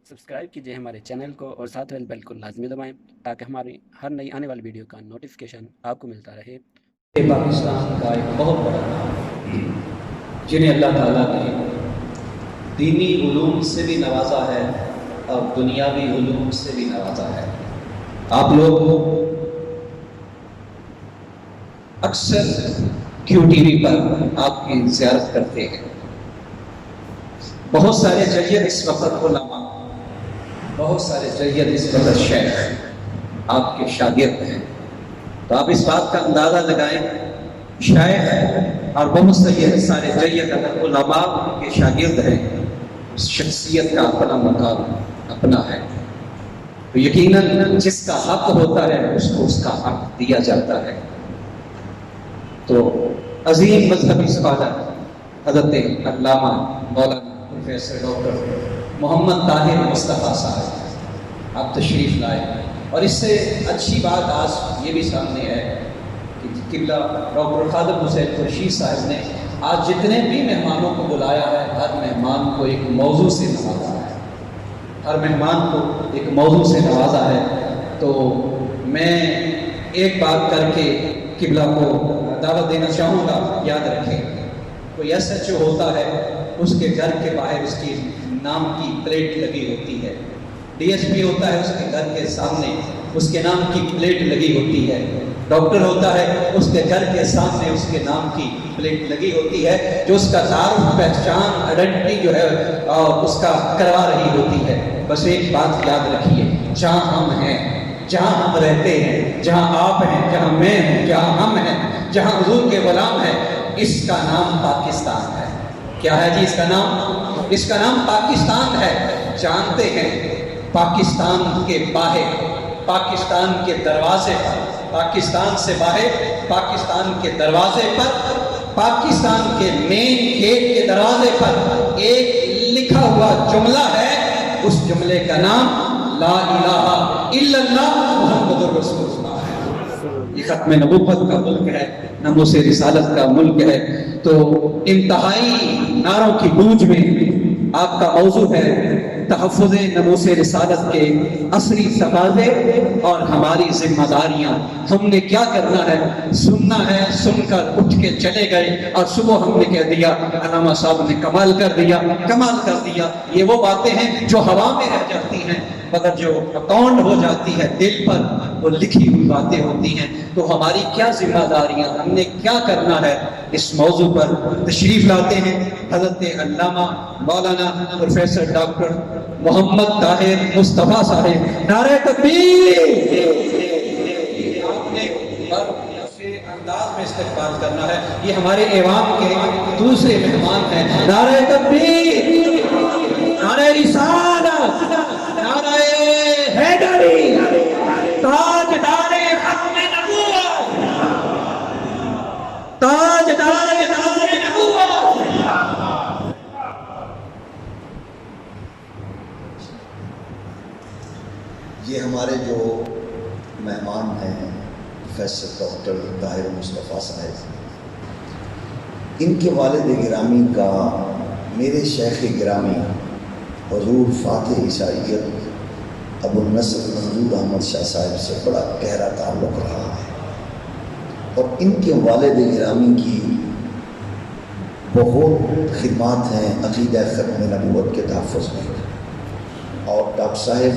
Subscribe کیجیے ہمارے channel کو اور ساتھ والے بیل کو لازمی دبائیں تاکہ ہماری ہر نئی آنے والی ویڈیو کا نوٹیفیکیشن آپ کو ملتا رہے۔ پاکستان کا ایک بہت بڑا نام، جنہیں اللہ تعالیٰ نے دینی علوم سے بھی نوازا ہے اور دنیاوی علوم سے بھی نوازا ہے۔ آپ لوگ اکثر کیو ٹی وی پر آپ کی زیارت کرتے ہیں۔ بہت سارے جید اس وقت علماء، بہت سارے جید اس وقت شیخ آپ کے شاگرد ہیں، تو آپ اس بات کا اندازہ لگائیں شیخ اور بہت سارے جید اگر علماء ان کے شاگرد ہیں، اس شخصیت کا اپنا مقام اپنا ہے، تو یقیناً جس کا حق ہوتا ہے اس کو اس کا حق دیا جاتا ہے۔ تو عظیم مذہبی اسکالر حضرت علامہ مولانا پروفیسر ڈاکٹر محمد طاہر مصطفیٰ صاحب آپ تشریف لائے، اور اس سے اچھی بات آج یہ بھی سامنے ہے کہ قبلہ ڈاکٹر خادم حسین خورشید صاحب نے آج جتنے بھی مہمانوں کو بلایا ہے، ہر مہمان کو ایک موضوع سے نوازا ہے، ہر مہمان کو ایک موضوع سے نوازا ہے۔ تو میں ایک بات کر کے قبلہ کو دعوت دینا چاہوں گا، یاد رکھیں کوئی ایس ایچ او ہوتا ہے، اس کے گھر کے باہر اس کی نام کی پلیٹ لگی ہوتی ہے، ڈی ایس پی ہوتا ہے، اس کے گھر کے سامنے اس کے نام کی پلیٹ لگی ہوتی ہے، ڈاکٹر ہوتا ہے، اس کے گھر کے سامنے اس کے نام کی پلیٹ لگی ہوتی ہے، جو اس کا تعارف پہچان آئیڈینٹی جو ہے اور اس کا کروا رہی ہوتی ہے۔ بس ایک بات یاد رکھیے، جہاں ہم ہیں، جہاں ہم رہتے ہیں، جہاں آپ ہیں، جہاں میں ہوں، جہاں ہم ہیں، جہاں حضور کے غلام ہیں، اس کا نام پاکستان ہے۔ کیا ہے جی اس کا نام؟ اس کا نام پاکستان ہے۔ جانتے ہیں پاکستان کے باہر، پاکستان کے دروازے پر، پاکستان سے باہر، پاکستان کے دروازے پر، پاکستان کے مین گیٹ کے دروازے پر ایک لکھا ہوا جملہ ہے، اس جملے کا نام لا الہ الا اللہ محمد رسول اللہ ہے۔ یہ ختم نبوت کا ملک ہے، ناموس رسالت کا ملک ہے۔ تو انتہائی نعروں کی گونج میں آپ کا موضوع ہے تحفظ ناموس رسالت کے عصری تقاضے اور ہماری ذمہ داریاں۔ ہم نے کیا کرنا ہے؟ سننا ہے، سن کر اٹھ کے چلے گئے، اور صبح ہم نے کہہ دیا علامہ صاحب نے کمال کر دیا، کمال کر دیا۔ یہ وہ باتیں ہیں جو ہوا میں رہ جاتی ہیں، مگر جو اکاؤنٹ ہو جاتی ہے دل پر، وہ لکھی ہوئی باتیں ہوتی ہیں۔ تو ہماری کیا ذمہ داریاں، ہم نے کیا کرنا ہے، اس موضوع پر تشریف لاتے ہیں حضرت علامہ مولانا پروفیسر ڈاکٹر محمد طاہر مصطفیٰ صاحب۔ نعرہ تکبیر! آپ نے اپنے انداز میں استقبال کرنا ہے، یہ ہمارے ایوان کے دوسرے مہمان ہیں۔ نعرہ تکبیر! نعرہ رسالت! نعرہ حیدری! تاجدار ختم نبوت! تاجدار ختم نبوت! یہ ہمارے جو مہمان ہیں پروفیسر ڈاکٹر طاہر مصطفیٰ صاحب، ان کے والد گرامی کا میرے شیخ گرامی حضور فاتح عیسائیت ابو النصر منظور احمد شاہ صاحب سے بڑا گہرا تعلق رہا ہے، اور ان کے والد گرامی کی بہت خدمات ہیں عقیدہ ختم نبوت کے تحفظ میں، اور ڈاکٹر صاحب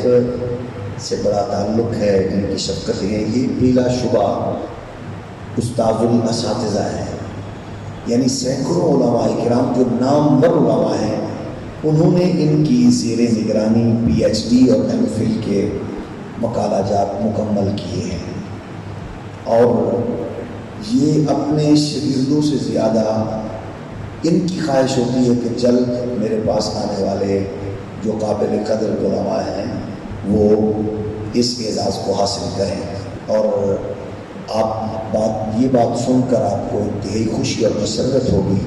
سے بڑا تعلق ہے، ان کی شفقت ہے۔ یہ بلا شبہ استاد الاساتذہ ہیں، یعنی سینکڑوں علماء کرام جو نامور علماء ہیں، انہوں نے ان کی زیر نگرانی پی ایچ ڈی اور ایم فل کے مقالہ جات مکمل کیے ہیں، اور یہ اپنے شاگردوں سے زیادہ ان کی خواہش ہوتی ہے کہ جلد میرے پاس آنے والے جو قابل قدر علماء ہیں وہ اس اعزاز کو حاصل کریں، اور آپ یہ بات سن کر آپ کو انتہائی خوشی اور مسرت ہوگی۔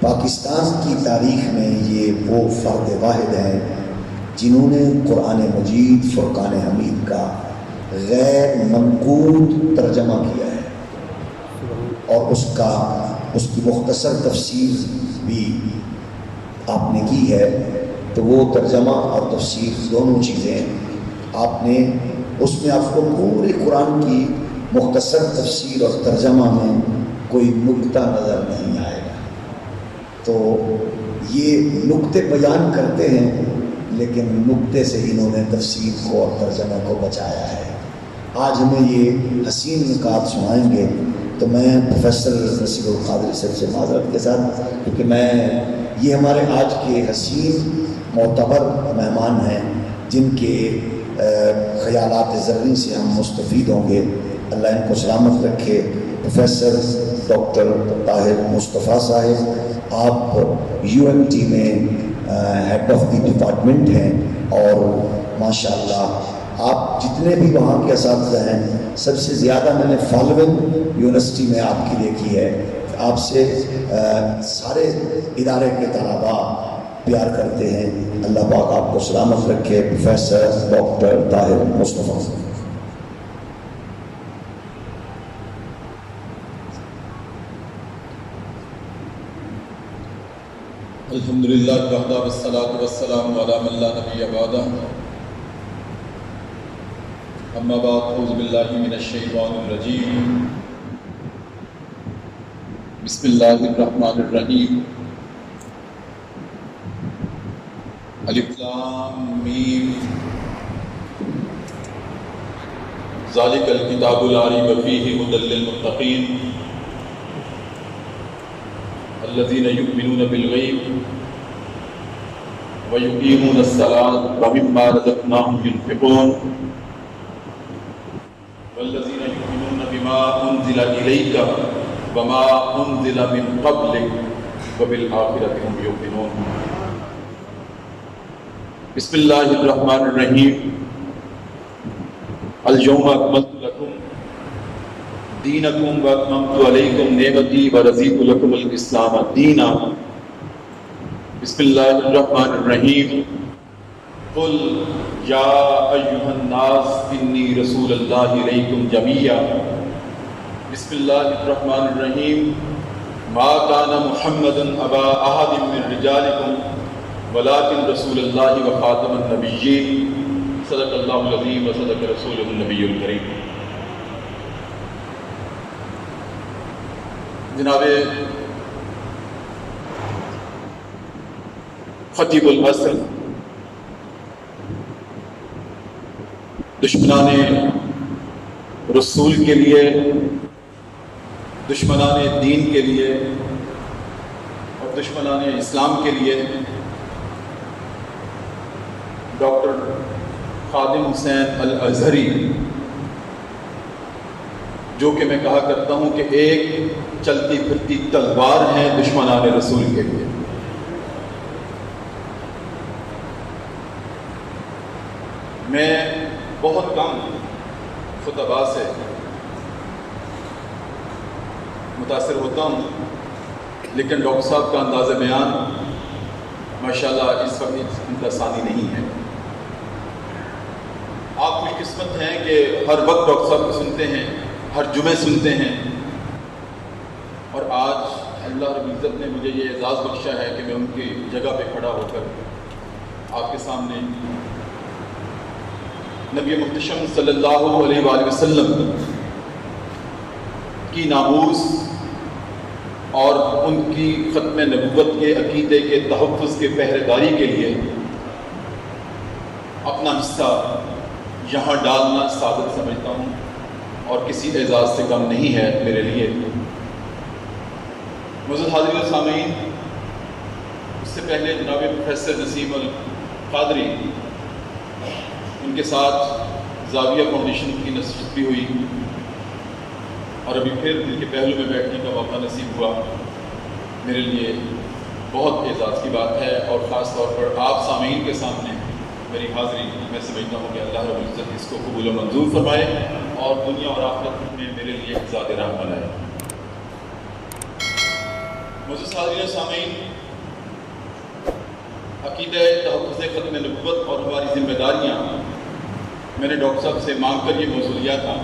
پاکستان کی تاریخ میں یہ وہ فرد واحد ہیں جنہوں نے قرآن مجید فرقان حمید کا غیر منقوط ترجمہ کیا ہے، اور اس کی مختصر تفسیر بھی آپ نے کی ہے۔ تو وہ ترجمہ اور تفسیر دونوں چیزیں آپ نے اس میں آپ کو پورے قرآن کی مختصر تفسیر اور ترجمہ میں کوئی نکتہ نظر نہیں آئے گا. تو یہ نکتے بیان کرتے ہیں لیکن نکتے سے انہوں نے تفسیر کو اور ترجمہ کو بچایا ہے. آج ہمیں یہ حسین نکات سنائیں گے. تو میں پروفیسر نصیر القادری صاحب سے معذرت کے ساتھ، کیونکہ یہ ہمارے آج کے حسین معتبر مہمان ہیں جن کے خیالات زرعی سے ہم مستفید ہوں گے. اللہ ان کو سلامت رکھے. پروفیسر ڈاکٹر طاہر مصطفیٰ صاحب، آپ UMT میں ہیڈ آف دی ڈپارٹمنٹ ہیں اور ماشاءاللہ آپ جتنے بھی وہاں کے اساتذہ ہیں سب سے زیادہ میں نے فالوئنگ یونیورسٹی میں آپ کی دیکھی ہے. آپ سے سارے ادارے کے طلباء پیار کرتے ہیں. اللہ پاک آپ کو سلامت رکھے. پروفیسر ڈاکٹر طاہر مصطفیٰ. الحمدللہ وحدہ والصلاۃ والسلام علی من لا نبی بعدہ. اما بعد، اعوذ باللہ من الشیطان الرجیم. بسم اللہ الرحمن الرحیم. الف لام میم. ذالک الکتاب لا ریب فیہ ھدی للمتقین الذین یؤمنون بالغیب ویقیمون الصلاۃ ومما رزقناہم ینفقون والذین یؤمنون بما انزل الیک وما انزل من قبلک وبالآخرۃ ھم یوقنون. بسم اللہ الرحمن الرحیم. الیوم اکملت لکم دینکم واتممت علیکم نعمتی ورضیت لکم الاسلام دینا. بسم اللہ الرحمن الرحیم. قل یا ایہا الناس انی رسول اللہ الیکم جمیعا. بسم اللہ الرحمن الرحیم. ما کان محمد ابا احد من رجالکم ولکن رسول اللہ وخاتم النبیین. صدق اللہ العظیم وصدق رسولہ النبی الکریم. جناب خطیب العصر، دشمنان رسول کے لیے، دشمنان دین کے لیے اور دشمنان اسلام کے لیے ڈاکٹر خادم حسین الازہری، جو کہ میں کہا کرتا ہوں کہ ایک چلتی پھرتی تلوار ہیں دشمنان رسول کے لیے. میں بہت کم خطباء سے متاثر ہوتا ہوں، لیکن ڈاکٹر صاحب کا انداز بیان ماشاءاللہ اس وقت ان کا ثانی نہیں ہے. آپ خوش قسمت ہیں کہ ہر وقت ڈاکٹر صاحب کو سنتے ہیں، ہر جمعے سنتے ہیں، اور آج اللہ رب العزت نے مجھے یہ اعزاز بخشا ہے کہ میں ان کی جگہ پہ کھڑا ہو کر آپ کے سامنے نبی محتشم صلی اللہ علیہ وآلہ وسلم کی ناموس اور ان کی ختم نبوت کے عقیدے کے تحفظ کے پہرے داری کے لیے اپنا حصہ یہاں ڈالنا سعادت سمجھتا ہوں اور کسی اعزاز سے کم نہیں ہے میرے لیے. معزز حاضرین و سامعین، اس سے پہلے جناب پروفیسر نسیم القادری، ان کے ساتھ زاویہ فاؤنڈیشن کی نشست بھی ہوئی اور ابھی پھر دل کے پہلو میں بیٹھنے کا موقع نصیب ہوا. میرے لیے بہت اعزاز کی بات ہے، اور خاص طور پر آپ سامعین کے سامنے میری حاضری میں سمجھتا ہوں کہ اللہ رب العزت اس کو قبول و منظور فرمائے اور دنیا اور آخرت میں میرے لیے ایک ذات راہ بنائے. معزز حاضرین و سامعین، عقیدہ تحفظ ختم نبوت اور ہماری ذمہ داریاں، میں نے ڈاکٹر صاحب سے مانگ کر یہ موضوع لیا تھا.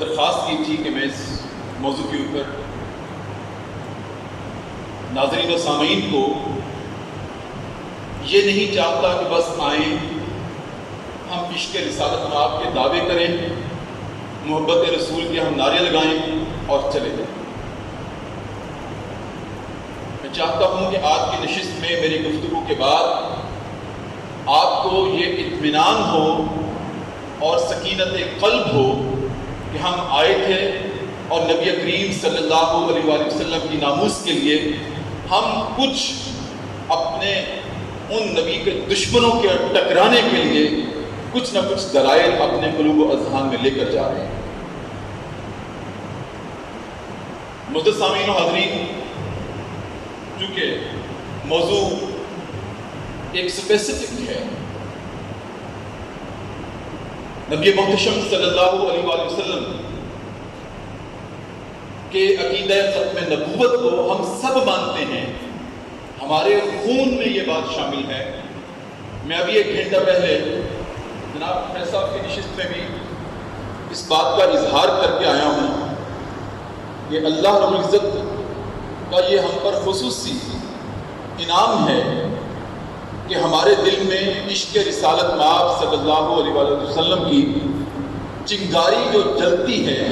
درخواست کی تھی کہ میں اس موضوع کے اوپر ناظرین و سامعین کو یہ نہیں چاہتا کہ بس آئیں ہم عشق رسالت مآب کے دعوے کریں، محبت رسول کے ہم نعرے لگائیں اور چلے جائیں۔ میں چاہتا ہوں کہ آج کی نشست میں میری گفتگو کے بعد آپ کو یہ اطمینان ہو اور سکینت قلب ہو کہ ہم آئے تھے اور نبی کریم صلی اللہ علیہ وآلہ وسلم کی ناموس کے لیے ہم کچھ اپنے ان نبی کے دشمنوں کے ٹکرانے کے لیے کچھ نہ کچھ دلائل اپنے قلوب و اذہان میں لے کر جا رہے ہیں۔ معزز سامعین و حاضرین، چونکہ موضوع ایک اسپیسیفک ہے، نبی محتشم صلی اللہ علیہ وآلہ وسلم کہ عقیدہ ختم نبوت کو ہم سب مانتے ہیں، ہمارے خون میں یہ بات شامل ہے۔ میں ابھی 1 گھنٹہ پہلے جناب فیض صاحب کی نشست میں بھی اس بات کا اظہار کر کے آیا ہوں کہ اللہ رب العزت کا یہ ہم پر خصوصی انعام ہے کہ ہمارے دل میں عشق رسالت مآب صلی اللہ علیہ وسلم کی چنگاری جو جلتی ہے،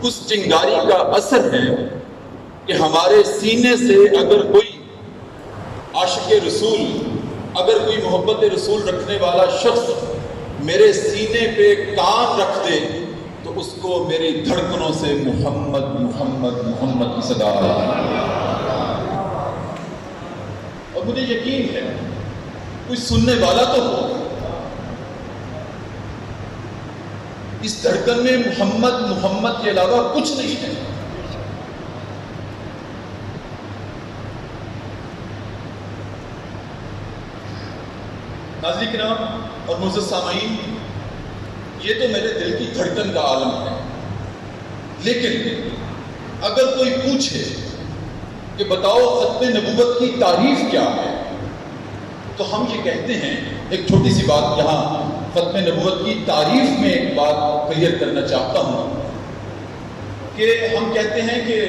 اس چنگاری کا اثر ہے کہ ہمارے سینے سے اگر کوئی عاشق رسول، اگر کوئی محبت رسول رکھنے والا شخص میرے سینے پہ کان رکھ دے تو اس کو میری دھڑکنوں سے محمد محمد محمد کی صدا آئے، اور مجھے یقین ہے کوئی سننے والا تو ہو، اس دھڑکن میں محمد محمد کے علاوہ کچھ نہیں ہے۔ ناظرین کرام اور معزز سامعین، یہ تو میرے دل کی دھڑکن کا عالم ہے، لیکن اگر کوئی پوچھے کہ بتاؤ ختم نبوت کی تعریف کیا ہے، تو ہم یہ کہتے ہیں، ایک چھوٹی سی بات یہاں ختم نبوت کی تعریف میں ایک بات کلیئر کرنا چاہتا ہوں کہ ہم کہتے ہیں کہ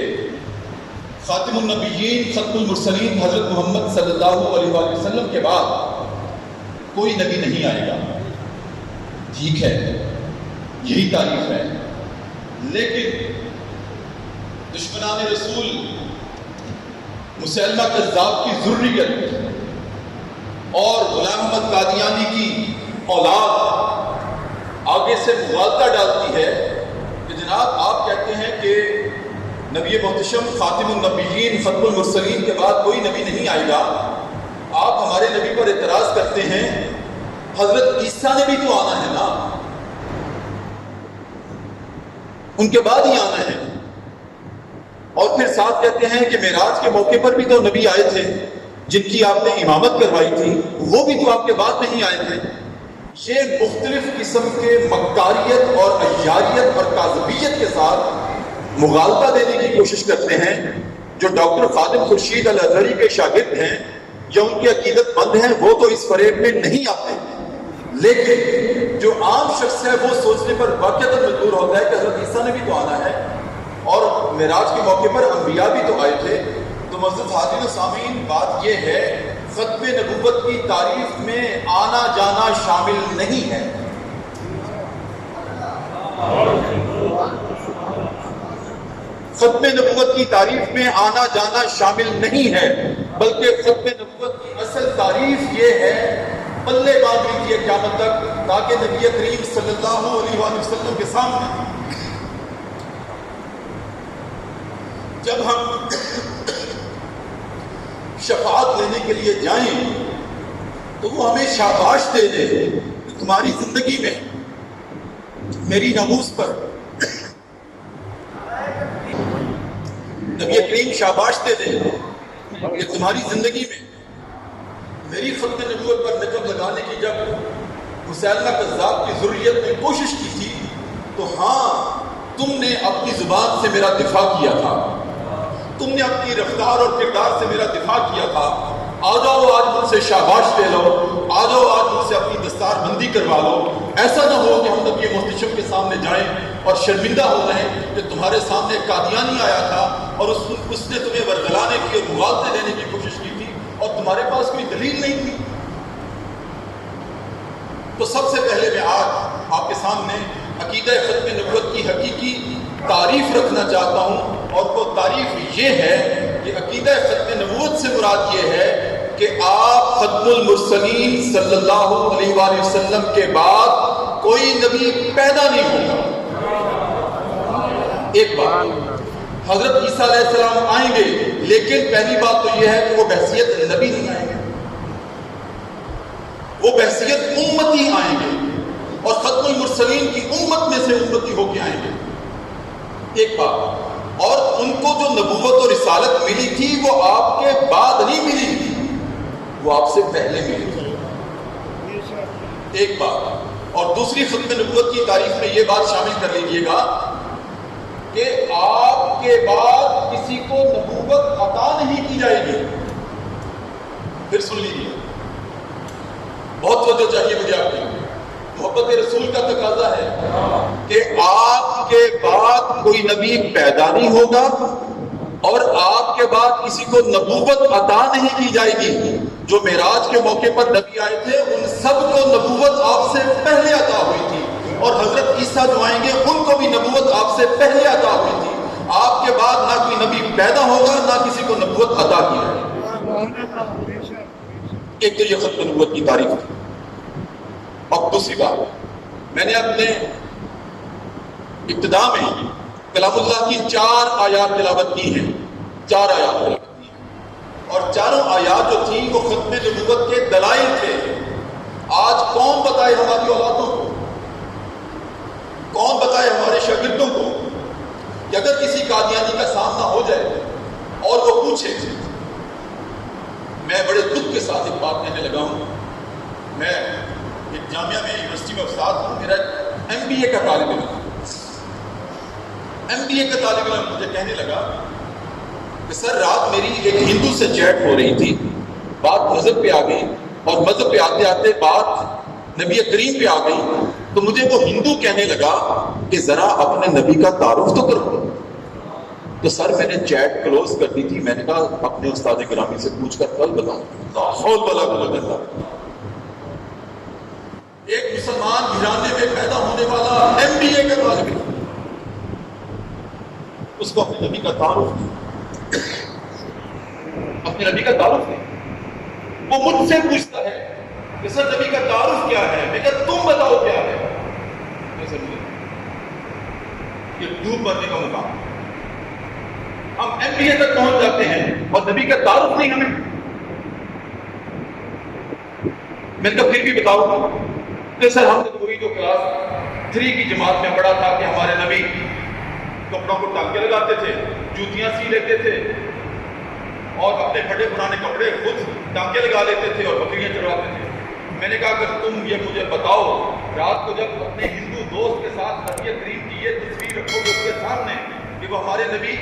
خاتم النبیین ختم المرسلین حضرت محمد صلی اللہ علیہ وآلہ وسلم کے بعد کوئی نبی نہیں آئے گا، ٹھیک ہے، یہی تعریف ہے، لیکن دشمنان رسول مسیلمہ کذاب کی ذریت اور غلام احمد قادیانی کی اولاد آگے سے مغالطہ ڈالتی ہے کہ جناب آپ کہتے ہیں کہ نبی محتشم خاتم النبیین ختم المرسلین کے بعد کوئی نبی نہیں آئے گا، آپ ہمارے نبی پر اعتراض کرتے ہیں حضرت عیسیٰ نے بھی تو آنا ہے نا، ان کے بعد ہی آنا ہے، اور پھر ساتھ کہتے ہیں کہ معراج کے موقع پر بھی تو نبی آئے تھے جن کی آپ نے امامت کروائی تھی، وہ بھی تو آپ کے بعد نہیں آئے تھے۔ یہ مختلف قسم کے مکاریت اور عیاریت اور کاذبیت کے ساتھ مغالطہ دینے کی کوشش کرتے ہیں۔ جو ڈاکٹر خادم خورشید الازہری کے شاگرد ہیں یا ان کی عقیدت مند ہیں وہ تو اس فریب میں نہیں آتے، لیکن جو عام شخص ہے وہ سوچنے پر واقعتاً مجبور ہوتا ہے کہ حضرت عیسیٰ نے بھی تو آنا ہے اور معراج کے موقع پر انبیاء بھی تو آئے تھے۔ تو معزز حاضرین و سامعین، بات یہ ہے ختم نبوت کی تعریف میں آنا جانا شامل نہیں ہے۔ ختم نبوت کی تعریف میں آنا جانا شامل نہیں ہے، بلکہ ختم نبوت کی اصل تعریف یہ ہے، پلے باندھ لیجیے قیامت تک، تاکہ نبی کریم صلی اللہ علیہ وآلہ وسلم کے سامنے جب ہم شفاعت لینے کے لیے جائیں تو وہ ہمیں شاباش دے دے کہ تمہاری زندگی میں میری ناموس پر نبی کریم شاباش دے دے کہ تمہاری زندگی میں میری ختم نبوت پر نقب لگانے کی جب مسیلمہ کذاب کی ذریت نے کوشش کی تھی تو ہاں تم نے اپنی زبان سے میرا دفاع کیا تھا، تم نے اپنی رفتار اور کردار سے میرا دفاع کیا تھا، آ جاؤ آج مجھ سے شاباش لے لو، آ جاؤ آج مجھ سے اپنی دستار بندی کروا لو۔ ایسا نہ ہو کہ ہم نبی محتشم کے سامنے جائیں اور شرمندہ ہو جائیں کہ تمہارے سامنے قادیانی آیا تھا اور اس نے تمہیں ورگلانے کی اور مغالطے دینے کی کوشش کی تھی اور تمہارے پاس کوئی دلیل نہیں تھی، سب سے پہلے میں آج آپ کے سامنے عقیدہ ختم نبوت کی حقیقی تعریف رکھنا چاہتا ہوں، اور وہ تعریف یہ ہے کہ عقیدہ ختم نبوت سے مراد یہ ہے کہ آپ ختم المرسلین صلی اللہ علیہ وآلہ وسلم کے بعد کوئی نبی پیدا نہیں ہوگا۔ ایک بات، حضرت عیسیٰ علیہ السلام آئیں گے، لیکن پہلی بات تو یہ ہے کہ وہ بحثیت نبی نہیں آئیں گے، وہ بحثیت امتی آئیں گے، اور ختم المرسلین کی امت میں سے امتی ہو کے آئیں گے۔ ایک بات، اور ان کو جو نبوت اور رسالت ملی تھی وہ آپ کے بعد نہیں ملی تھی، وہ آپ سے پہلے ملی تھی۔ ایک بات، اور دوسری ختم نبوت کی تعریف میں یہ بات شامل کر لیجئے گا کہ آپ کے بعد کسی کو نبوت عطا نہیں کی جائے گی۔ پھر سن لیجیے، بہت توجہ چاہیے مجھے آپ کی، محبت رسول کا تقاضا ہے کہ آپ کے بعد کوئی نبی پیدا نہیں ہوگا، اور آپ کے بعد کسی کو نبوت عطا نہیں کی جائے گی۔ جو معراج کے موقع پر نبی آئے تھے ان سب کو نبوت آپ سے پہلے عطا ہوئی تھی، اور حضرت عیسیٰ جو آئیں گے ان کو بھی نبوت آپ سے پہلے عطا ہوئی تھی۔ آپ کے بعد نہ کوئی نبی پیدا ہوگا، نہ کسی کو نبوت عطا کی جائے گی۔ ایک تو یہ ختم نبوت کی تعریف تھی۔ اور دوسری بات، میں نے اپنے ابتدا میں کلام اللہ کی 4 آیات تلاوت کی ہیں، 4 آیات تلاوت کی ہیں، اور چاروں آیات جو تھیں وہ ختم نبوت کے دلائل تھے۔ آج کون بتائے ہماری اولادوں کو، کون بتائے ہمارے شاگردوں کو کہ اگر کسی قادیانی کا سامنا ہو جائے اور وہ پوچھے، میں بڑے دکھ کے ساتھ ایک بات کہنے لگا ہوں، میں ایک جامعہ میں یونیورسٹی میں استاد ہوں، میرا MBA کا طالب علم مجھے کہنے لگا کہ سر رات میری ایک ہندو سے چیٹ ہو رہی تھی، بات مذہب پہ آ گئی، اور مذہب پہ آتے آتے بات نبی کریم پہ آ گئی، تو مجھے وہ ہندو کہنے لگا کہ ذرا اپنے نبی کا تعارف تو کرو۔ تو سر میں نے چیٹ کلوز کر دی تھی، میں نے کہا اپنے استاد گرامی سے پوچھ کر کل بتاؤں۔ لا حول ولا قوت الا باللہ۔ ایک مسلمان گھرانے میں پیدا ہونے والا MBA کا طالب علم، اس کو اپنے نبی کا تعارف نہیں، اپنے نبی کا تعارف نہیں۔ وہ مجھ سے پوچھتا ہے کہ سر نبی کا تعارف کیا ہے؟ میں کہا تم بتاؤ کیا ہے؟ یہ ڈوب مرنے کا مقام، ہم MBA تک پہنچ جاتے ہیں اور نبی کا تعارف نہیں ہمیں۔ میں نے کہا پھر بھی بتاؤ کہ سر ہم نے وہی جو کلاس 3 کی جماعت میں پڑھا تھا کہ ہمارے نبی کپڑوں کو ٹانکے لگاتے تھے، جوتیاں سی لیتے تھے، اور اپنے پھٹے پرانے کپڑے خود ٹانکے لگا لیتے تھے اور بکریاں چرواتے تھے۔ میں نے کہا اگر تم یہ مجھے بتاؤ، رات کو جب اپنے ہندو دوست کے ساتھ نبی کریم کی یہ تصویر رکھو گے اس کے سامنے کہ وہ ہمارے نبی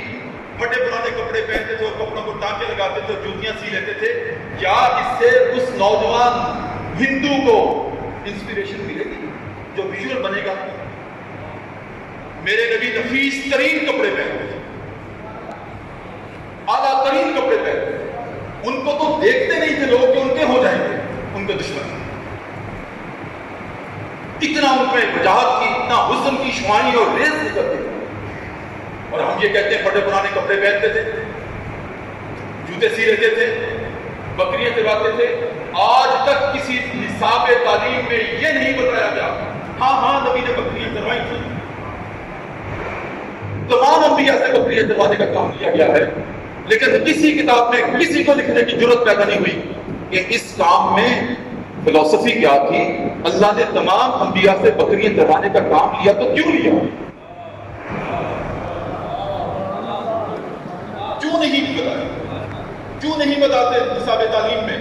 پھٹے پرانے کپڑے پہنتے تھے اور کپڑوں کو ٹانکے لگاتے تھے اور جوتیاں سی لیتے تھے، کیا اس سے اس نوجوان ہندو کو انسپریشن ملے گی جو ویژول بنے گا؟ میرے نبی نفیس ترین کپڑے پہنتے تھے، اعلیٰ ترین کپڑے پہنتے تھے، ان کو تو دیکھتے نہیں تھے لوگ کہ ان کے ہو جائیں گے ان کے دشمن۔ اتنا ان میں وجاہت کی، اتنا حسن کی شوانی اور ریز نکلتے تھے، اور ہم یہ کہتے ہیں پھٹے پرانے کپڑے پہنتے تھے، جوتے سی لیتے تھے، بکریاں چراتے تھے۔ آج تک کسی نصاب تعلیم میں یہ نہیں بتایا گیا، ہاں نبی نے بکریاں چروائی تھی، تمام انبیاء سے بکریاں چروانے کا کام کیا گیا ہے، لیکن کسی کتاب میں کسی کو لکھنے کی ضرورت پیدا نہیں ہوئی کہ اس کام میں فلسفی کیا تھی۔ اللہ نے تمام انبیاء سے بکریاں چروانے کا کام لیا تو کیوں لیا؟ کیوں نہیں بتاتے نصاب تعلیم میں؟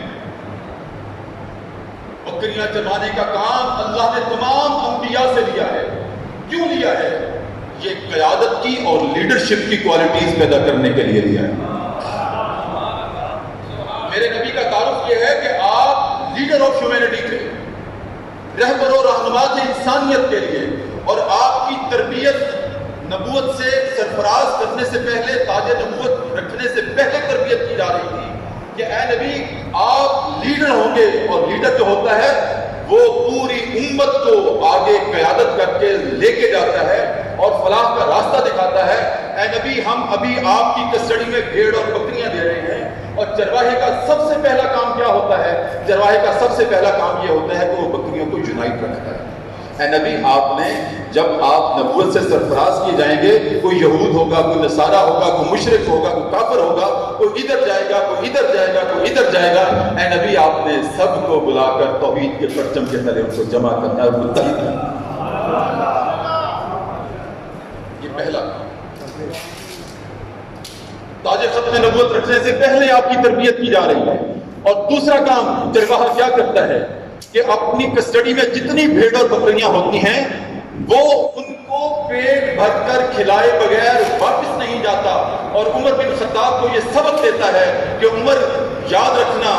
بکریاں چروانے کا کام اللہ نے تمام انبیاء سے لیا ہے۔ کیوں لیا ہے؟ یہ قیادت کی اور لیڈرشپ کی کوالٹیز پیدا کرنے کے لیے لیا ہے۔ میرے نبی کا تعارف یہ ہے کہ آپ لیڈر آف ہیومینٹی تھے، رہبر و رہنما تھے انسانیت کے لیے، اور آپ کی تربیت نبوت سے سرفراز کرنے سے پہلے، تاج نبوت رکھنے سے پہلے تربیت کی جا رہی تھی کہ اے نبی آپ لیڈر ہوں گے، اور لیڈر جو ہوتا ہے وہ پوری امت کو آگے قیادت کر کے لے کے جاتا ہے اور فلاح کا راستہ دکھاتا ہے. اے نبی ہم ابھی آپ کی کسٹڈی میں بھیڑ اور بکریاں دے رہے ہیں, اور چرواہے کا سب سے پہلا کام کیا ہوتا ہے؟ چرواہے کا سب سے پہلا کام یہ ہوتا ہے کہ وہ بکریوں کو یونائٹ رکھتا ہے. اے نبی آپ نے, جب آپ نبوت سے سرفراز کیے جائیں گے, کوئی یہود ہوگا, کوئی نصارہ ہوگا, کوئی مشرک ہوگا, کوئی کافر ہوگا, کوئی ادھر جائے گا, کوئی ادھر جائے گا, کوئی ادھر جائے گا, اے نبی آپ نے سب کو بلا کر توحید کے پرچم کے تلے ان کو جمع کرنا اور متحد کرنا. یہ پہلا تاج ختم نبوت رکھنے سے پہلے آپ کی تربیت کی جا رہی ہے. اور دوسرا کام چرواہا کیا کرتا ہے کہ اپنی کسٹڈی میں جتنی بھیڑ اور بکریاں ہوتی ہیں وہ ان کو پیٹ بھر کر کھلائے بغیر واپس نہیں جاتا. اور عمر بن خطاب کو یہ سبق دیتا ہے کہ عمر یاد رکھنا,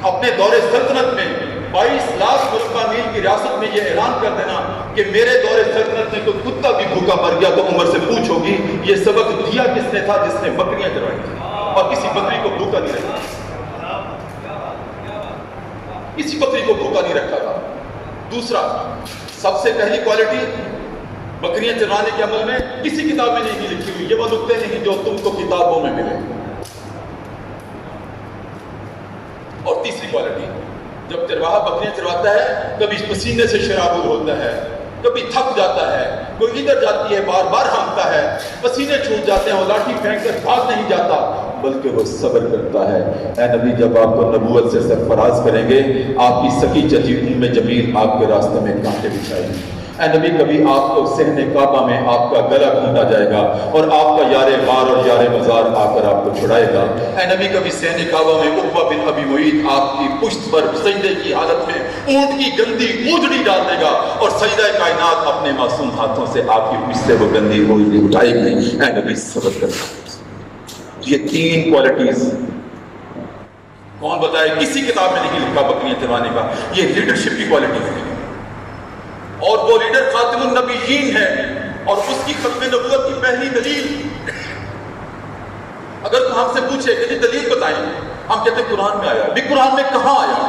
اپنے دور سلطنت میں 22 لاکھ مربع میل کی ریاست میں یہ اعلان کر دینا کہ میرے دور سلطنت میں کوئی کتا بھی بھوکا مر گیا تو عمر سے پوچھ ہوگی یہ سبق دیا کس نے تھا؟ جس نے بکریاں چروائی تھی, اور کسی بکری کو بھوکا نہیں رکھا, کسی بکری کو بھوکا نہیں رکھا تھا. دوسرا, سب سے پہلی کوالٹی بکریاں چرانے کے عمل میں کسی کتاب میں نہیں لکھی ہوئی, یہ وہ نقطے نہیں جو تم کو کتابوں میں ملے. اور تیسری کوالٹی, جب چرواہا بکریاں چرواتا ہے کبھی پسینے سے شرابور ہوتا ہے, کبھی تھک جاتا ہے, کوئی ادھر جاتی ہے, بار بار ہانکتا ہے, پسینے چھوٹ جاتے ہیں, اور لاٹھی پھینک کر بھاگ نہیں جاتا بلکہ وہ صبر کرتا ہے. اے نبی جب آپ کو نبوت سے سرفراز کریں گے, آپ کی سکی چچی ام جمیل آپ کے راستے میں کانٹے بچھائے گی. اے نبی کبھی آپ کو صحن کعبہ میں آپ کا گلا گھونٹا جائے گا اور آپ کا یار غار اور یار مزار آ کر آپ کو چھڑائے گا. اے نبی کبھی صحن کعبہ میں عقبہ بن ابی معیط آپ کی پشت پر سجدے کی حالت میں اونٹ کی گندی اونجڑی ڈال دے گا, اور سجدہ کائنات اپنے معصوم ہاتھوں سے آپ کی پشت سے وہ گندی اونجڑی اٹھائے گی. اے نبی صبر کرنا. یہ 3 کوالٹیز کون بتائے؟ کسی کتاب میں نہیں لکھا بکریاں چرانے کا. یہ لیڈرشپ کی کوالٹیز ہے, اور وہ لیڈر خاتم النبیین ہے, اور اس کی ختم نبوت کی پہلی دلیل, اگر ہم سے پوچھے کہ جی دلیل بتائیں, ہم کہتے ہیں قرآن میں آیا. بھی قرآن میں کہاں آیا؟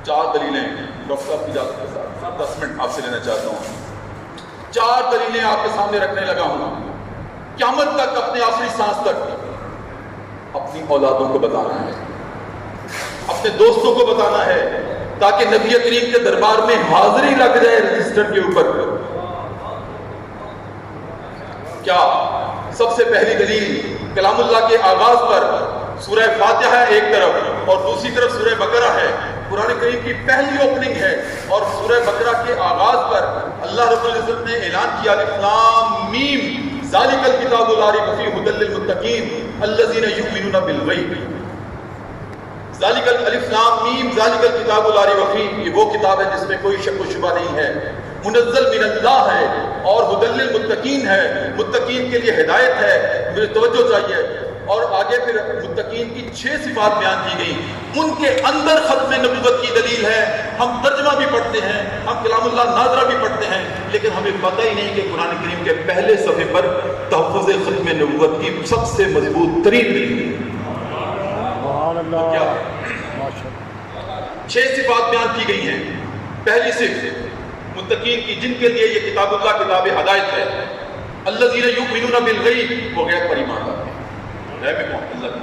4 دلیلیں ڈاکٹر صاحب کی اجازت کے ساتھ 10 منٹ آپ سے لینا چاہتا ہوں. 4 دلیلیں آپ کے سامنے رکھنے لگا ہوں. قیامت تک, اپنے آخری سانس تک اپنی اولادوں کو بتانا ہے, اپنے دوستوں کو بتانا ہے, تاکہ نبی کریم کے دربار میں حاضری لگ جائے رجسٹر کے اوپر. کیا سب سے پہلی دلیل کلام اللہ کے آغاز پر سورہ فاتحہ ہے ایک طرف, اور دوسری طرف سورہ بقرہ ہے. قرآن کریم کی پہلی اوپننگ ہے, اور سورہ بقرہ کے آغاز پر اللہ رب العزت نے اعلان کیا الف لام میم ذالک الکتاب لا ریب فیہ ھدی للمتقین الذین یؤمنون بالغیب. ذالک الف لام میم ذالک الکتاب لا ریب فیہ, یہ وہ کتاب ہے جس میں کوئی شک و شبہ نہیں ہے, منزل من اللہ ہے, اور ھدی للمتقین ہے, متقین کے لیے ہدایت ہے. مجھے توجہ چاہیے. اور آگے پھر متقین کی 6 صفات بیان کی گئی, ان کے اندر ختم نبوت کی دلیل ہے. ہم ترجمہ بھی پڑھتے ہیں, ہم کلام اللہ ناظرہ بھی پڑھتے ہیں, لیکن ہمیں پتہ ہی نہیں کہ قرآن کریم کے پہلے صفحے پر تحفظ ختم نبوت کی سب سے مضبوط ترین دلیل کیا ہے؟ 6 صفات بیان کی گئی ہیں. پہلی صفت متقین کی, جن کے لیے یہ کتاب اللہ کتاب ہدایت ہے. الذین یؤمنون بالغیب, وہ غیب پر ایمان لاتے ہیں. غیب میں کون؟ اللہ کی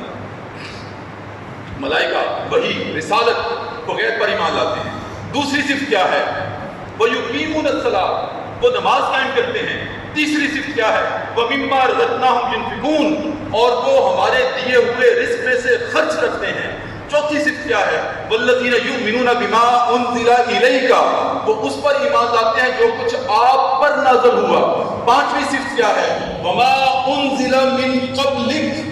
ملائکہ, وحی, رسالت, وہ غیب پر ایمان لاتے ہیں. دوسری صفت کیا ہے؟ وَيُقِيمُونَ الصَّلَاةَ, وہ نماز قائم کرتے ہیں. تیسری صفت کیا ہے؟ وَمِمَّا رَزَقْنَاهُمْ يُنْفِقُونَ, اور وہ ہمارے دیے ہوئے رزق میں سے خرچ کرتے ہیں. چوتھی صفت کیا ہے؟ وَالَّذِينَ يُؤْمِنُونَ بِمَا أُنزِلَ إِلَيْكَ, وہ اس پر ایمان لاتے ہیں جو کچھ آپ پر نازل ہوا. پانچویں صفت کیا ہے؟ وَمَا أُنزِلَ مِن قَبْلِكَ.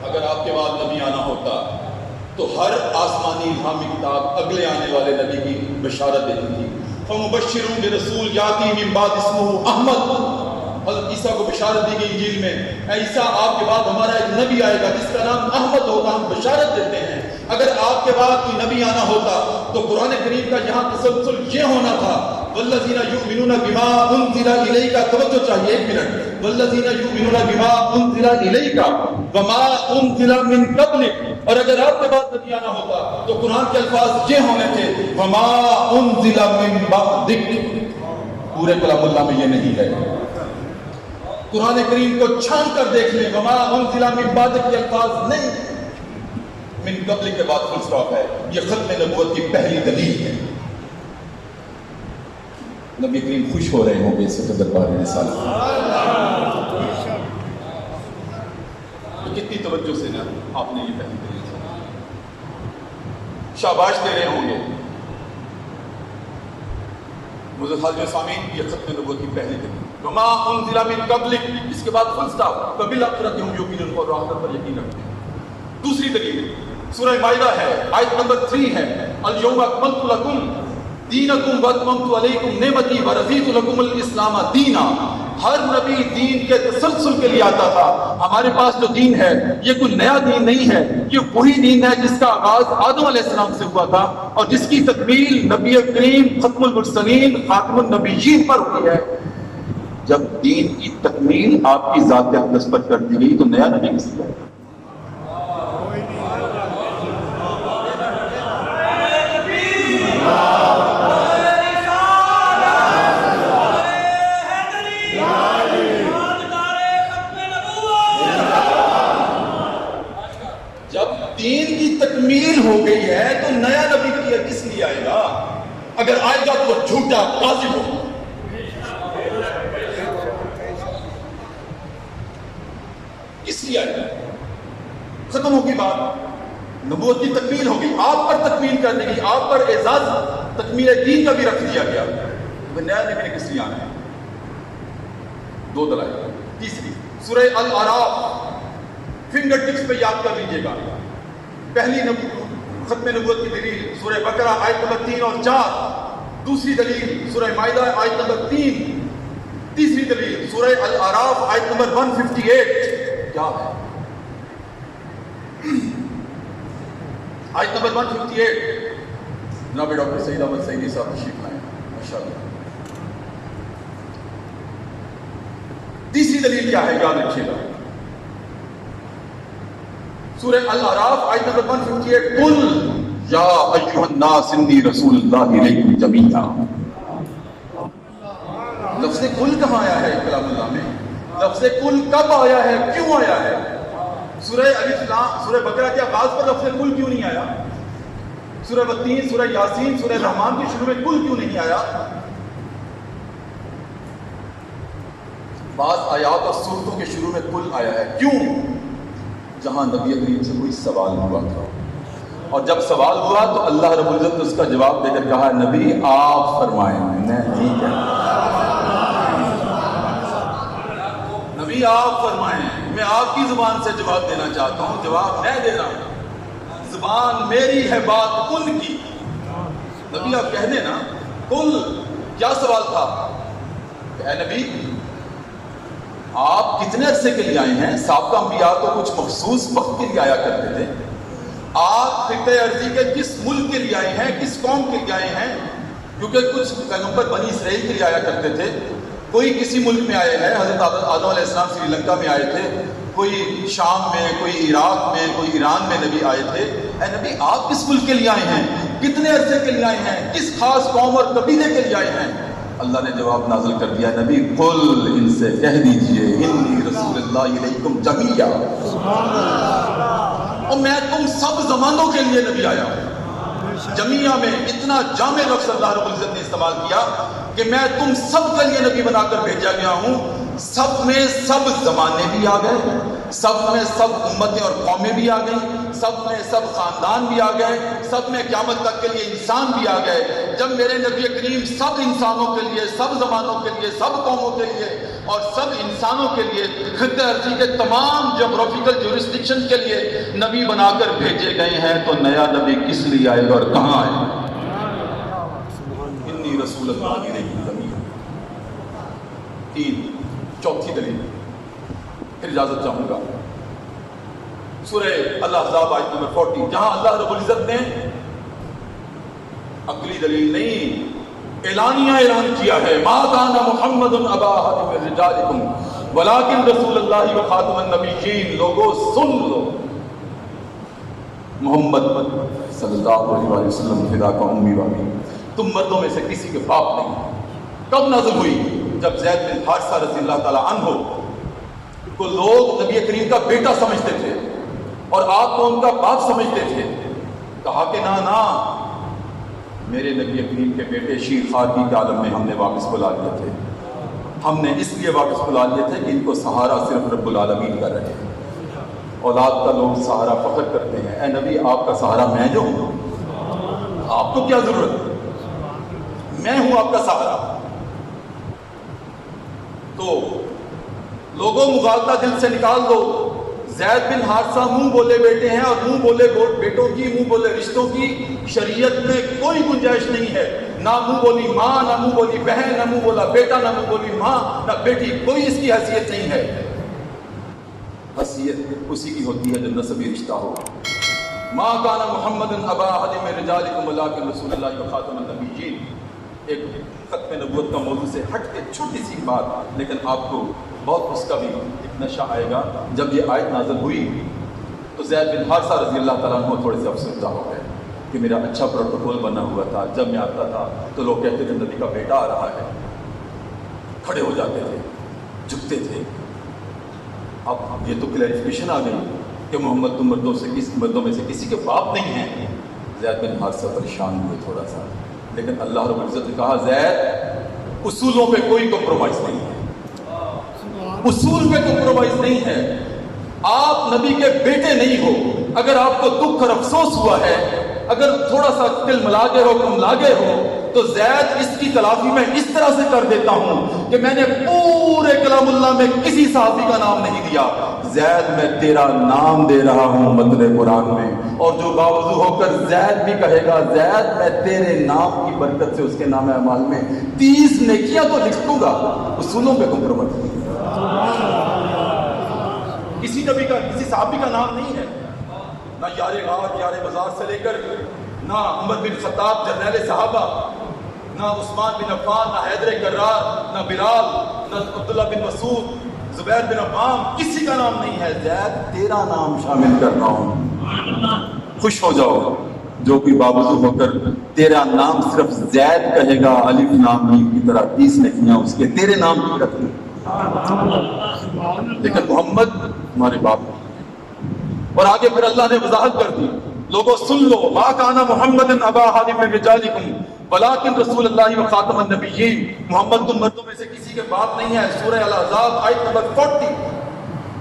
اگر آپ کے بعد نبی آنا ہوتا تو ہر آسمانی الہامی کتاب اگلے آنے والے نبی کی بشارت دیتی تھی. فَمُبَشِّرٌ بِرَسُولٍ يَأْتِي مِن بَعْدِ اسْمُهُ أَحْمَدُ. حضرت عیسیٰ کو بشارت دی گئی انجیل میں, عیسیٰ آپ کے بعد ہمارا ایک نبی آئے گا جس کا نام احمد ہوگا. ہم بشارت دیتے ہیں. اگر آپ کے بعد کوئی نبی آنا ہوتا تو قرآن کریم کا یہاں تسلسل یہ ہونا تھا, والذین یؤمنون بما انزل الیک. توجہ چاہیے, 1 منٹ. والذین یؤمنون بما انزل الیک وما انزل من قبلک, اور اگر آپ کے بعد نبی آنا ہوتا تو قرآن کے الفاظ یہ ہونے تھے وما انزل من بعدک، پورے کلام اللہ میں یہ نہیں ہے۔ قرآن کریم کو چھان کر دیکھ لیں، وما انزل من بعدک کے الفاظ نہیں، من قبل کے بعد فل سٹاپ ہے۔ یہ ختم نبوت کی پہلی دلیل ہے۔ نبی کریم خوش ہو رہے ہوں گے اس سے دربار رسالت، کتنی توجہ سے نا آپ نے یہ پہلی دلیل سنا، شاباش دے رہے ہوں گے۔ معزز حاضرین سامعین، یہ ختم نبوت کی پہلی دلیل، وما انزل من قبلک، اس کے بعد فل سٹاپ، وبالآخرۃ ہم یوقنون، اور آخرت پر یقین رکھتے ہیں۔ دوسری دلیل سورہ مائدہ ہے، آیت نمبر 3 ہے، الیوم اکملت لکم دینکم واتممت علیکم نعمتی ورضیت لکم الاسلام دینا۔ ہر نبی دین کے تسلسل کے لیے آتا تھا۔ ہمارے پاس جو دین ہے یہ کوئی نیا دین نہیں ہے، یہ وہی دین ہے جس کا آغاز آدم علیہ السلام سے ہوا تھا اور جس کی تکمیل نبی کریم ختم المرسلین خاتم النبیین پر ہوئی ہے۔ جب دین کی تکمیل آپ کی ذات اقدس پر کر دی گئی تو نیا نبی کس لیے؟ دین کی تکمیل ہو گئی ہے تو نیا نبی کس لیے آئے گا؟ اگر آئے گا تو جھوٹا کاذب ہو۔ کس لیے آئے گا؟ ختم ہوگی بات، نبوت کی تکمیل ہوگی، آپ پر تکمیل کر دی گئی، آپ پر اعزاز تکمیل دین کا بھی رکھ دیا گیا، تو نیا نبی نے کس لیے آنا ہے؟ دو دلائل۔ تیسری سورہ الاعراف فنگر ٹپس پہ یاد کر لیجیے گا۔ پہلی ختم نبوت کی دلیل سورہ بقرہ آیت نمبر 3 اور 4، دوسری دلیل سورہ مائدہ آیت نمبر 3، تیسری دلیل سورہ الاعراف آیت نمبر 158 کیا ہے؟ آیت نمبر 158 جناب ڈاکٹر سعید احمد سعیدی صاحب تشریف لائیں، ماشاءاللہ۔ تیسری دلیل کیا ہے یاد رکھیے گا، سورہ الاعراف آیت نمبر 158، قل یا ایھا الناس انی رسول اللہ الیکم جمیعا۔ لفظ قل کہاں آیا ہے کلام اللہ میں؟ لفظ قل کب آیا ہے، کیوں آیا ہے؟ سورہ سورہ بقرہ کے آغاز پر لفظ قل کیوں نہیں آیا؟ سورہ بطین، سورہ یاسین، سورہ رحمان کے شروع میں قل کیوں نہیں آیا؟ بعض آیات اور سورتوں کے شروع میں قل آیا ہے، کیوں؟ جہاں نبی کریم سے کوئی سوال ہوا تھا، اور جب سوال ہوا تو اللہ رب العزت نے اس کا جواب دے کر کہا نبی آپ فرمائیں، میں نہیں کہتا، نبی آپ فرمائیں، میں آپ کی زبان سے جواب دینا چاہتا ہوں، جواب میں دے رہا ہوں، زبان میری ہے بات ان کی۔ نبی آپ کہہ دیں نا، قل کیا سوال تھا؟ کہ اے نبی آپ کتنے عرصے کے لیے آئے ہیں؟ سابقہ انبیاء تو کچھ مخصوص وقت کے لیے آیا کرتے تھے، آپ خطۂ ارضی کے کس ملک کے لیے آئے ہیں، کس قوم کے لیے آئے ہیں؟ کیونکہ کچھ پیغمبر بنی اسرائیل کے لیے آیا کرتے تھے، کوئی کسی ملک میں آئے ہیں، حضرت آدم علیہ السلام سری لنکا میں آئے تھے، کوئی شام میں، کوئی عراق میں، کوئی ایران میں نبی آئے تھے۔ اے نبی آپ کس ملک کے لیے آئے ہیں، کتنے عرصے کے لیے آئے ہیں، کس خاص قوم اور قبیلے کے لیے آئے ہیں؟ اللہ نے جواب نازل کر دیا، نبی قل ان سے کہہ دیجئے انی رسول اللہ الیکم جمیعا، اور میں تم سب زمانوں کے لیے نبی آیا ہوں۔ جمیعہ میں اتنا جامع لفظ اللہ رب العزت نے استعمال کیا کہ میں تم سب کے لیے نبی بنا کر بھیجا گیا ہوں۔ سب میں سب زمانے بھی آ گئے، سب میں سب امتیں اور قومیں بھی آ گئیں، سب میں سب خاندان بھی آ گئے، سب میں قیامت تک کے لیے انسان بھی آ گئے۔ جب میرے نبی کریم سب انسانوں کے لیے، سب زمانوں کے لیے، سب قوموں کے لیے اور سب انسانوں کے لیے، خطہ ارضی کے تمام جغرافیکل جورسڈکشن کے لیے نبی بنا کر بھیجے گئے ہیں، تو نیا نبی کس لیے آئے گا اور کہاں آئے گا؟ انی رسول اللہ الیکم جمیعا۔ چوتھی دلیل، پھر اجازت چاہوں گا، سورہ الاحزاب آیت نمبر 40، جہاں اللہ رب العزت نے عقلی دلیل نہیں، اعلانیہ اعلان کیا ہے، ما کان محمد ابا احد من رجالکم ولکن رسول اللہ و خاتم النبیین۔ لوگوں سن لو، محمد صلی اللہ علیہ وسلم فدا کا امی والی، تم مردوں میں سے کسی کے باپ نہیں ہو۔ کب نازل ہوئی؟ جب زید بن حارثہ رضی اللہ تعالیٰ عنہ کو لوگ نبی کریم کا بیٹا سمجھتے تھے اور آپ کو ان کا باپ سمجھتے تھے، کہا کہ نا میرے نبی کریم کے بیٹے شیر خارگی کے عالم میں ہم نے واپس بلا لیے تھے، ہم نے اس لیے واپس بلا لیے تھے کہ ان کو سہارا صرف رب العالمین کر رہے ہیں۔ اولاد کا لوگ سہارا فخر کرتے ہیں، اے نبی آپ کا سہارا میں جو ہوں، آپ کو کیا ضرورت، میں ہوں آپ کا سہارا۔ تو لوگوں مغالطہ دل سے نکال دو، زید بن حارثہ منہ بولے بیٹے ہیں اور منہ بولے بیٹوں کی، منہ بولے رشتوں کی شریعت میں کوئی گنجائش نہیں ہے۔ نہ منہ بولی ماں، نہ منہ بولی بہن، نہ منہ بولا بیٹا، نہ منہ بولی ماں، نہ بیٹی، کوئی اس کی حیثیت نہیں ہے۔ حیثیت اسی کی ہوتی ہے جو نسبی رشتہ ہو۔ ما کان محمد ابا احد من رجالکم ولکن رسول اللہ وخاتم النبیین، ایک ختم نبوت کا موضوع سے ہٹ کے چھوٹی سی بات، لیکن آپ کو بہت اس کا بھی ایک نشہ آئے گا۔ جب یہ آیت نازل ہوئی تو زید بن حارثہ رضی اللہ تعالیٰ عنہ تھوڑے سے افسردہ ہو گئے کہ میرا اچھا پروٹوکول بنا ہوا تھا، جب میں آتا تھا تو لوگ کہتے تھے نبی کا بیٹا آ رہا ہے، کھڑے ہو جاتے تھے، جھکتے تھے۔ اب یہ تو کلیریفیکیشن آ گئی کہ محمد تم مردوں میں سے کسی کے باپ نہیں ہیں۔ زید بن حارثہ پریشان ہوئے تھوڑا سا، لیکن اللہ رب العزت نے کہا زید اصولوں پہ کوئی کمپرومائز نہیں ہے، اصول پہ کمپرومائز نہیں ہے۔ آپ نبی کے بیٹے نہیں ہو، اگر آپ کو دکھ اور افسوس ہوا ہے، اگر تھوڑا سا دل ملا گئے ہو، کملا گئے ہو، تو زید اس کی تلافی میں اس طرح سے کر دیتا ہوں کہ میں نے پورے کلام اللہ میں کسی صحابی کا نام نہیں دیا، زید میں تیرا نام دے رہا ہوں متن قرآن میں، اور جو باوضو ہو کر زید بھی کہے گا زید میں تیرے نام کی برکت سے اس کے نام اعمال میں 30 نیکیاں تو لکھ دوں گا۔ اصولوں پہ کمپرومائز نہیں، کسی نبی کا کسی صحابی کا نام نہیں ہے، نہ یار غار یار بازار سے لے کر نہ عمر بن خطاب جرنیل صحابہ، نہ عثمان بن عفان، نہ حیدر کرار، نہ بلال، نہ عبداللہ بن مسعود، زبیر بن عوام، کسی کا نام نہیں ہے۔ زید تیرا نام شامل کر رہا ہوں، خوش ہو جاؤ جو کوئی باوضو ہو کر تیرا نام صرف زید کہے گا، الف لام میم کی طرح 30 نیکیاں اس کے تیرے نام کی رکھ لیں۔ لیکن محمد ہمارے باپ، اور آگے پھر اللہ نے وضاحت کر دی، لوگوں سن لو، ما کان محمد ابا احد من رجالکم ولکن رسول اللہ وخاتم النبیین، محمد تم مردوں میں سے کسی کے باپ نہیں ہے، سورہ الاحزاب آیت نمبر 40،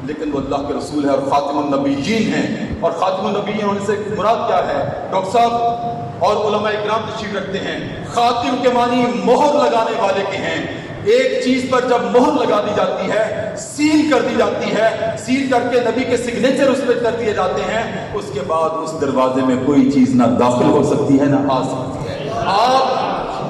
لیکن وہ اللہ کے رسول ہے اور خاتم النبیین ہیں۔ اور خاتم النبیین ہونے سے مراد کیا ہے؟ ڈاکٹر صاحب اور علماء اکرام تشریف رکھتے ہیں، خاتم کے معنی مہر لگانے والے کے ہیں۔ ایک چیز پر جب مہر لگا دی جاتی ہے، سیل کر دی جاتی ہے، سیل کر کے نبی کے سگنیچر اس پہ کر دیے جاتے ہیں، اس کے بعد اس دروازے میں کوئی چیز نہ داخل ہو سکتی ہے نہ آ سکتی ہے۔ آپ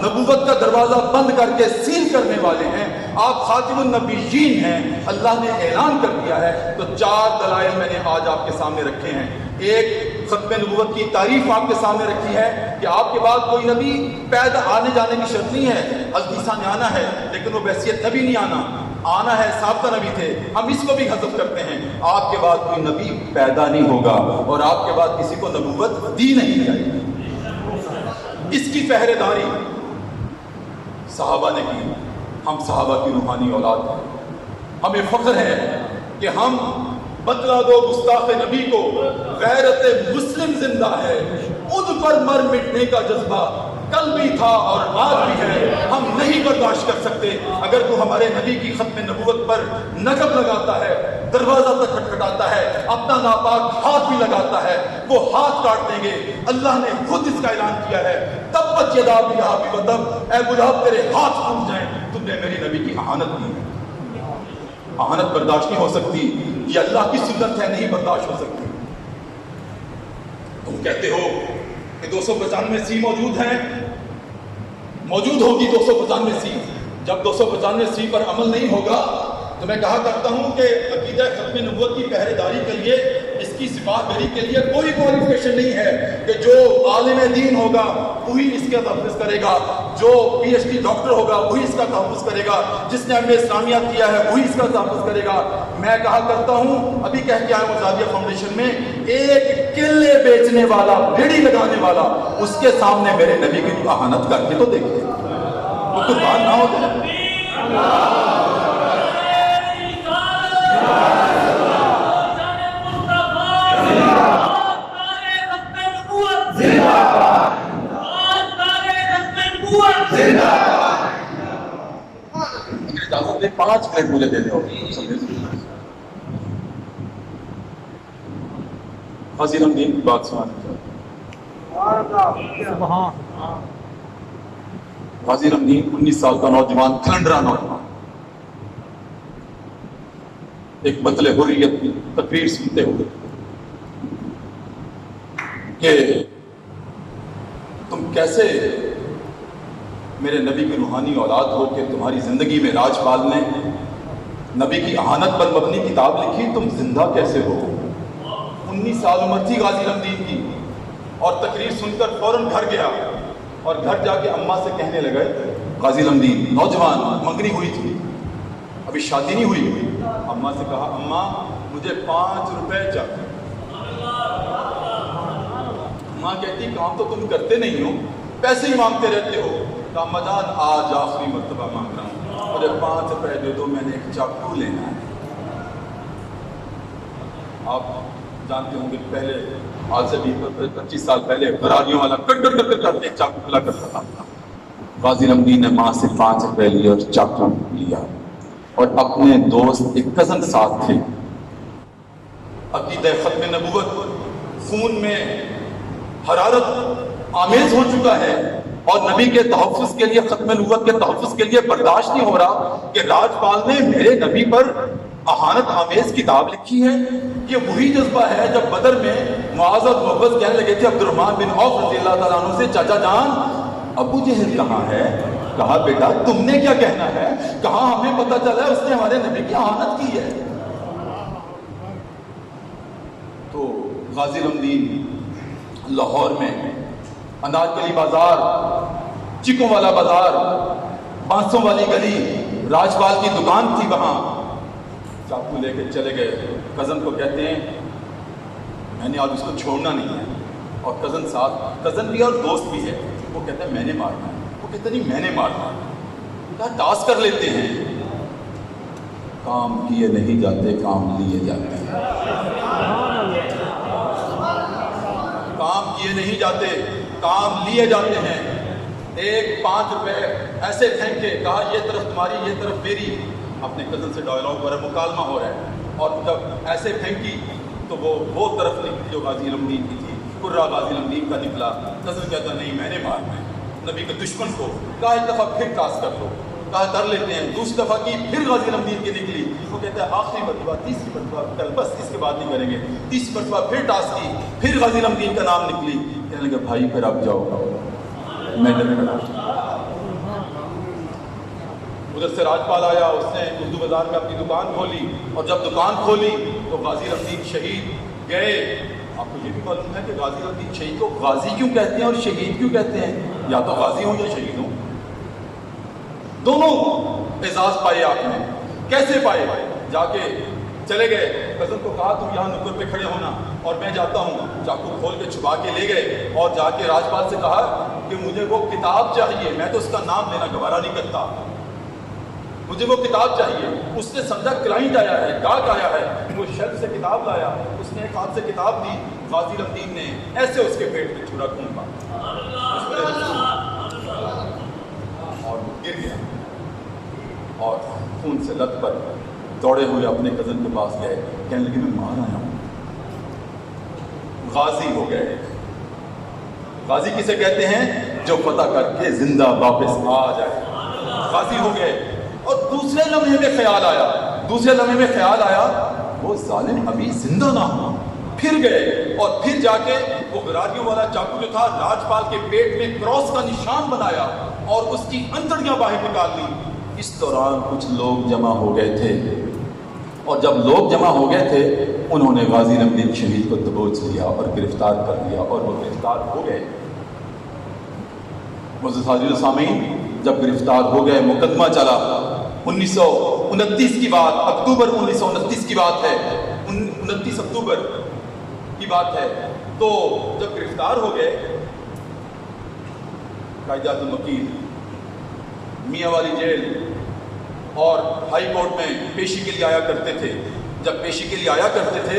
نبوت کا دروازہ بند کر کے سیل کرنے والے ہیں، آپ خاتم النبیین ہیں، اللہ نے اعلان کر دیا ہے۔ تو 4 دلائل میں نے آج آپ کے سامنے رکھے ہیں۔ ایک، ختم نبوت کی تعریف آپ کے سامنے رکھی ہے کہ آپ کے بعد کوئی نبی پیدا آنے جانے کی شرط نہیں ہے، حضرت عیسیٰ نے آنا ہے لیکن وہ بحیثیت نبی نہیں آنا ہے، سابقہ نبی تھے، ہم اس کو بھی حذف کرتے ہیں۔ آپ کے بعد کوئی نبی پیدا نہیں ہوگا اور آپ کے بعد کسی کو نبوت دی نہیں جائے گی۔ اس کی پہرے داری صحابہ نے کی، ہم صحابہ کی روحانی اولاد ہیں، ہمیں فخر ہے کہ ہم بدلا دو گستاخ نبی کو، غیرت مسلم زندہ ہے، ان پر مر مٹنے کا جذبہ کل بھی تھا اور آج بھی ہے، ہم نہیں برداشت کر سکتے۔ اگر تو ہمارے نبی کی ختم نبوت پر نقب لگاتا ہے، دروازہ تک کھٹکھٹاتا ہے، اپنا ناپاک ہاتھ بھی لگاتا ہے، وہ ہاتھ کاٹ دیں گے۔ اللہ نے خود اس کا اعلان کیا ہے، تبت یدا ابی لہب وتب، اے ابو لہب تیرے ہاتھ ٹوٹ جائیں، تم نے میری نبی کی اہانت کی ہے۔ اہانت برداشت نہیں ہو سکتی، یہ اللہ کی سنت ہے، نہیں برداشت ہو سکتی۔ تم کہتے ہو کہ 295 موجود ہیں، موجود ہوگی 295 جب 295 پر عمل نہیں ہوگا تو میں کہا کرتا ہوں کہ عقیدہ ختم نبوت کی پہرے داری کے لیے اس کی سپاہگری کے لیے کوئی کوالیفیکیشن نہیں ہے کہ جو عالم دین ہوگا وہی اس کا تحفظ کرے گا، جو پی ایچ ڈی ڈاکٹر ہوگا وہی اس کا تحفظ کرے گا، جس نے ایم اے اسلامیہ کیا ہے وہی اس کا تحفظ کرے گا۔ میں کہا کرتا ہوں، ابھی کہہ کے آیا ہوں زاویہ فاؤنڈیشن میں، ایک کلے بیچنے والا، بیڑی لگانے والا، اس کے سامنے میرے نبی کی اہانت کر کے تو دیکھیں، وہ قربان نہ ہوتا ہے۔ اجازت دے 5 منٹ مجھے دے دو۔ غازی رمضان کی بات سنانا غازی رمضان 19 سال کا نوجوان، کلنڈرا نوجوان، ایک بطل حریت کی تقریر سنتے ہوئے کہ تم کیسے میرے نبی کی روحانی اولاد ہو کہ تمہاری زندگی میں راج پال نے نبی کی اہانت پر مبنی کتاب لکھی، تم زندہ کیسے ہو؟ 19 سال عمر تھی غازی رمضان کی، اور تقریر سن کر فوراً گھر گیا، اور گھر جا کے اماں سے کہنے لگے، غازی رمضان نوجوان، منگنی ہوئی تھی، ابھی شادی نہیں ہوئی، اماں سے کہا اماں مجھے 5 روپے چاہیے۔ اماں کہتی کام تو تم کرتے نہیں ہو، پیسے ہی مانگتے رہتے ہو۔ تو اماں جان آج آخری مرتبہ مانگ رہا ہوں، مجھے 5 روپے دے دو، میں نے ایک چاقو لینا ہے۔ آپ جانتے ہوں گے پہلے، آج سے بھی 25 سال پہلے غراریوں والا کٹ کر کر کر ایک چاقو کھلا کرتا تھا۔ غازی رمضان نے ماں سے 5 روپے لیے اور چاقو لیا، اور اپنے دوست ایک کزن ساتھ تھے۔ عقیدہ ختم نبوت خون میں حرارت آمیز ہو چکا ہے، اور نبی کے تحفظ کے لیے، ختم نبوت کے تحفظ کے لیے برداشت نہیں ہو رہا کہ راجپال نے میرے نبی پر اہانت آمیز کتاب لکھی ہے۔ یہ وہی جذبہ ہے جب بدر میں معاذ اور محبت کہنے لگے تھے عبد الرحمن بن عوف رضی اللہ تعالیٰ عنہ سے، چاچا جان ابو جہل کہاں ہے؟ کہا بیٹا تم نے کیا کہنا ہے؟ کہا ہمیں پتہ چلا ہے اس نے ہمارے نبی کی اہانت کی ہے۔ تو غازی رمضان لاہور میں انارکلی بازار، چکوں والا بازار، بانسوں والی گلی، راجپال کی دکان تھی، وہاں چاقو لے کے چلے گئے۔ کزن کو کہتے ہیں میں نے آج اس کو چھوڑنا نہیں ہے، اور کزن ساتھ، کزن بھی اور دوست بھی ہے، وہ کہتا ہے میں نے مارنا ہے، وہ کہتا نہیں میں نے مارنا ہے، کہا ٹاس کر لیتے ہیں۔ کام کیے نہیں جاتے، کام لیے جاتے ہیں، کام کیے نہیں جاتے، کام لیے جاتے ہیں۔ ایک 5 روپے ایسے پھینکے، کہا یہ طرف تمہاری یہ طرف میری، اپنے کزن سے ڈائلاگ ہو رہا ہے، مکالمہ ہو رہا ہے، اور جب ایسے پھینکی تو وہ طرف نکلی جو غازی رمضان کی تھی، کرا غازی رمضان کا نکلا۔ کزن کہتا نہیں میں نے مارنا ہے نبی کے دشمن کو، کہا ایک دفعہ پھر ٹاس کر لو، کہا کر لیتے ہیں۔ دوسری دفعہ کی، پھر غازی رمضان کی نکلی، وہ کہتا ہے آخری مرتبہ، تیسری مرتبہ کل بس اس کے بعد نہیں کریں گے۔ تیسری مرتبہ پھر ٹاس کی، پھر غازی رمضان کا نام نکلی، کہنے لگا بھائی پھر اب جاؤ، میں نے کہا۔ ادھر سے راجپال آیا، اس نے اردو بازار میں اپنی دکان کھولی، اور جب دکان کھولی تو غازی رمضان شہید گئے۔ آپ کو یہ بھی معلوم ہے کہ غازی رمضان شہید کو غازی کیوں کہتے ہیں اور شہید کیوں کہتے ہیں؟ یا تو غازی ہوں یا شہید ہوں، دونوں اعزاز پائے آپ نے۔ کیسے پائے؟ جا کے چلے گئے، کزن کو کہا تم یہاں نکر پہ کھڑے ہونا اور میں جاتا ہوں، چاقو کھول کے چھپا کے لے گئے، اور جا کے راجپال سے کہا کہ مجھے وہ کتاب چاہیے، میں تو اس کا نام لینا گوارا نہیں کرتا، مجھے وہ کتاب چاہیے۔ اس نے سمجھا کلائنٹ آیا ہے، گاہک آیا ہے، وہ شیلف سے کتاب لایا، اس نے ایک ہاتھ سے کتاب دی، غازی رمضان نے ایسے اس کے پیٹ میں چھرا گھونپا اور گر گیا، اور خون سے لت پر دوڑے ہوئے اپنے کزن کے پاس گئے، کہنے لگے میں مار آیا ہوں۔ غازی ہو گئے۔ غازی کسے کہتے ہیں؟ جو فتح کر کے زندہ واپس آ جائے، غازی ہو گئے۔ اور دوسرے لمحے میں خیال آیا وہ ظالم ابھی زندہ نہ ہوا، پھر گئے اور پھر جا کے وہ غراریوں والا چاقو جو تھا راجپال کے پیٹ میں کراس کا نشان بنایا اور اس کی انتڑیاں باہر نکال لی۔ اس دوران کچھ لوگ جمع ہو گئے تھے اور جب لوگ جمع ہو گئے تھے انہوں نے غازی نمدین شہید کو دبوچ لیا اور گرفتار کر لیا اور وہ گرفتار ہو گئے. معزز حاضرین و سامعین، جب گرفتار ہو گئے مقدمہ چلا. 1929 کی بات، اکتوبر 1929 کی بات ہے، 29 اکتوبر کی بات ہے. تو جب گرفتار ہو گئے قائد اعظم وکیل میاں والی جیل اور ہائی کورٹ میں پیشی کے لیے آیا کرتے تھے. جب پیشی کے لیے آیا کرتے تھے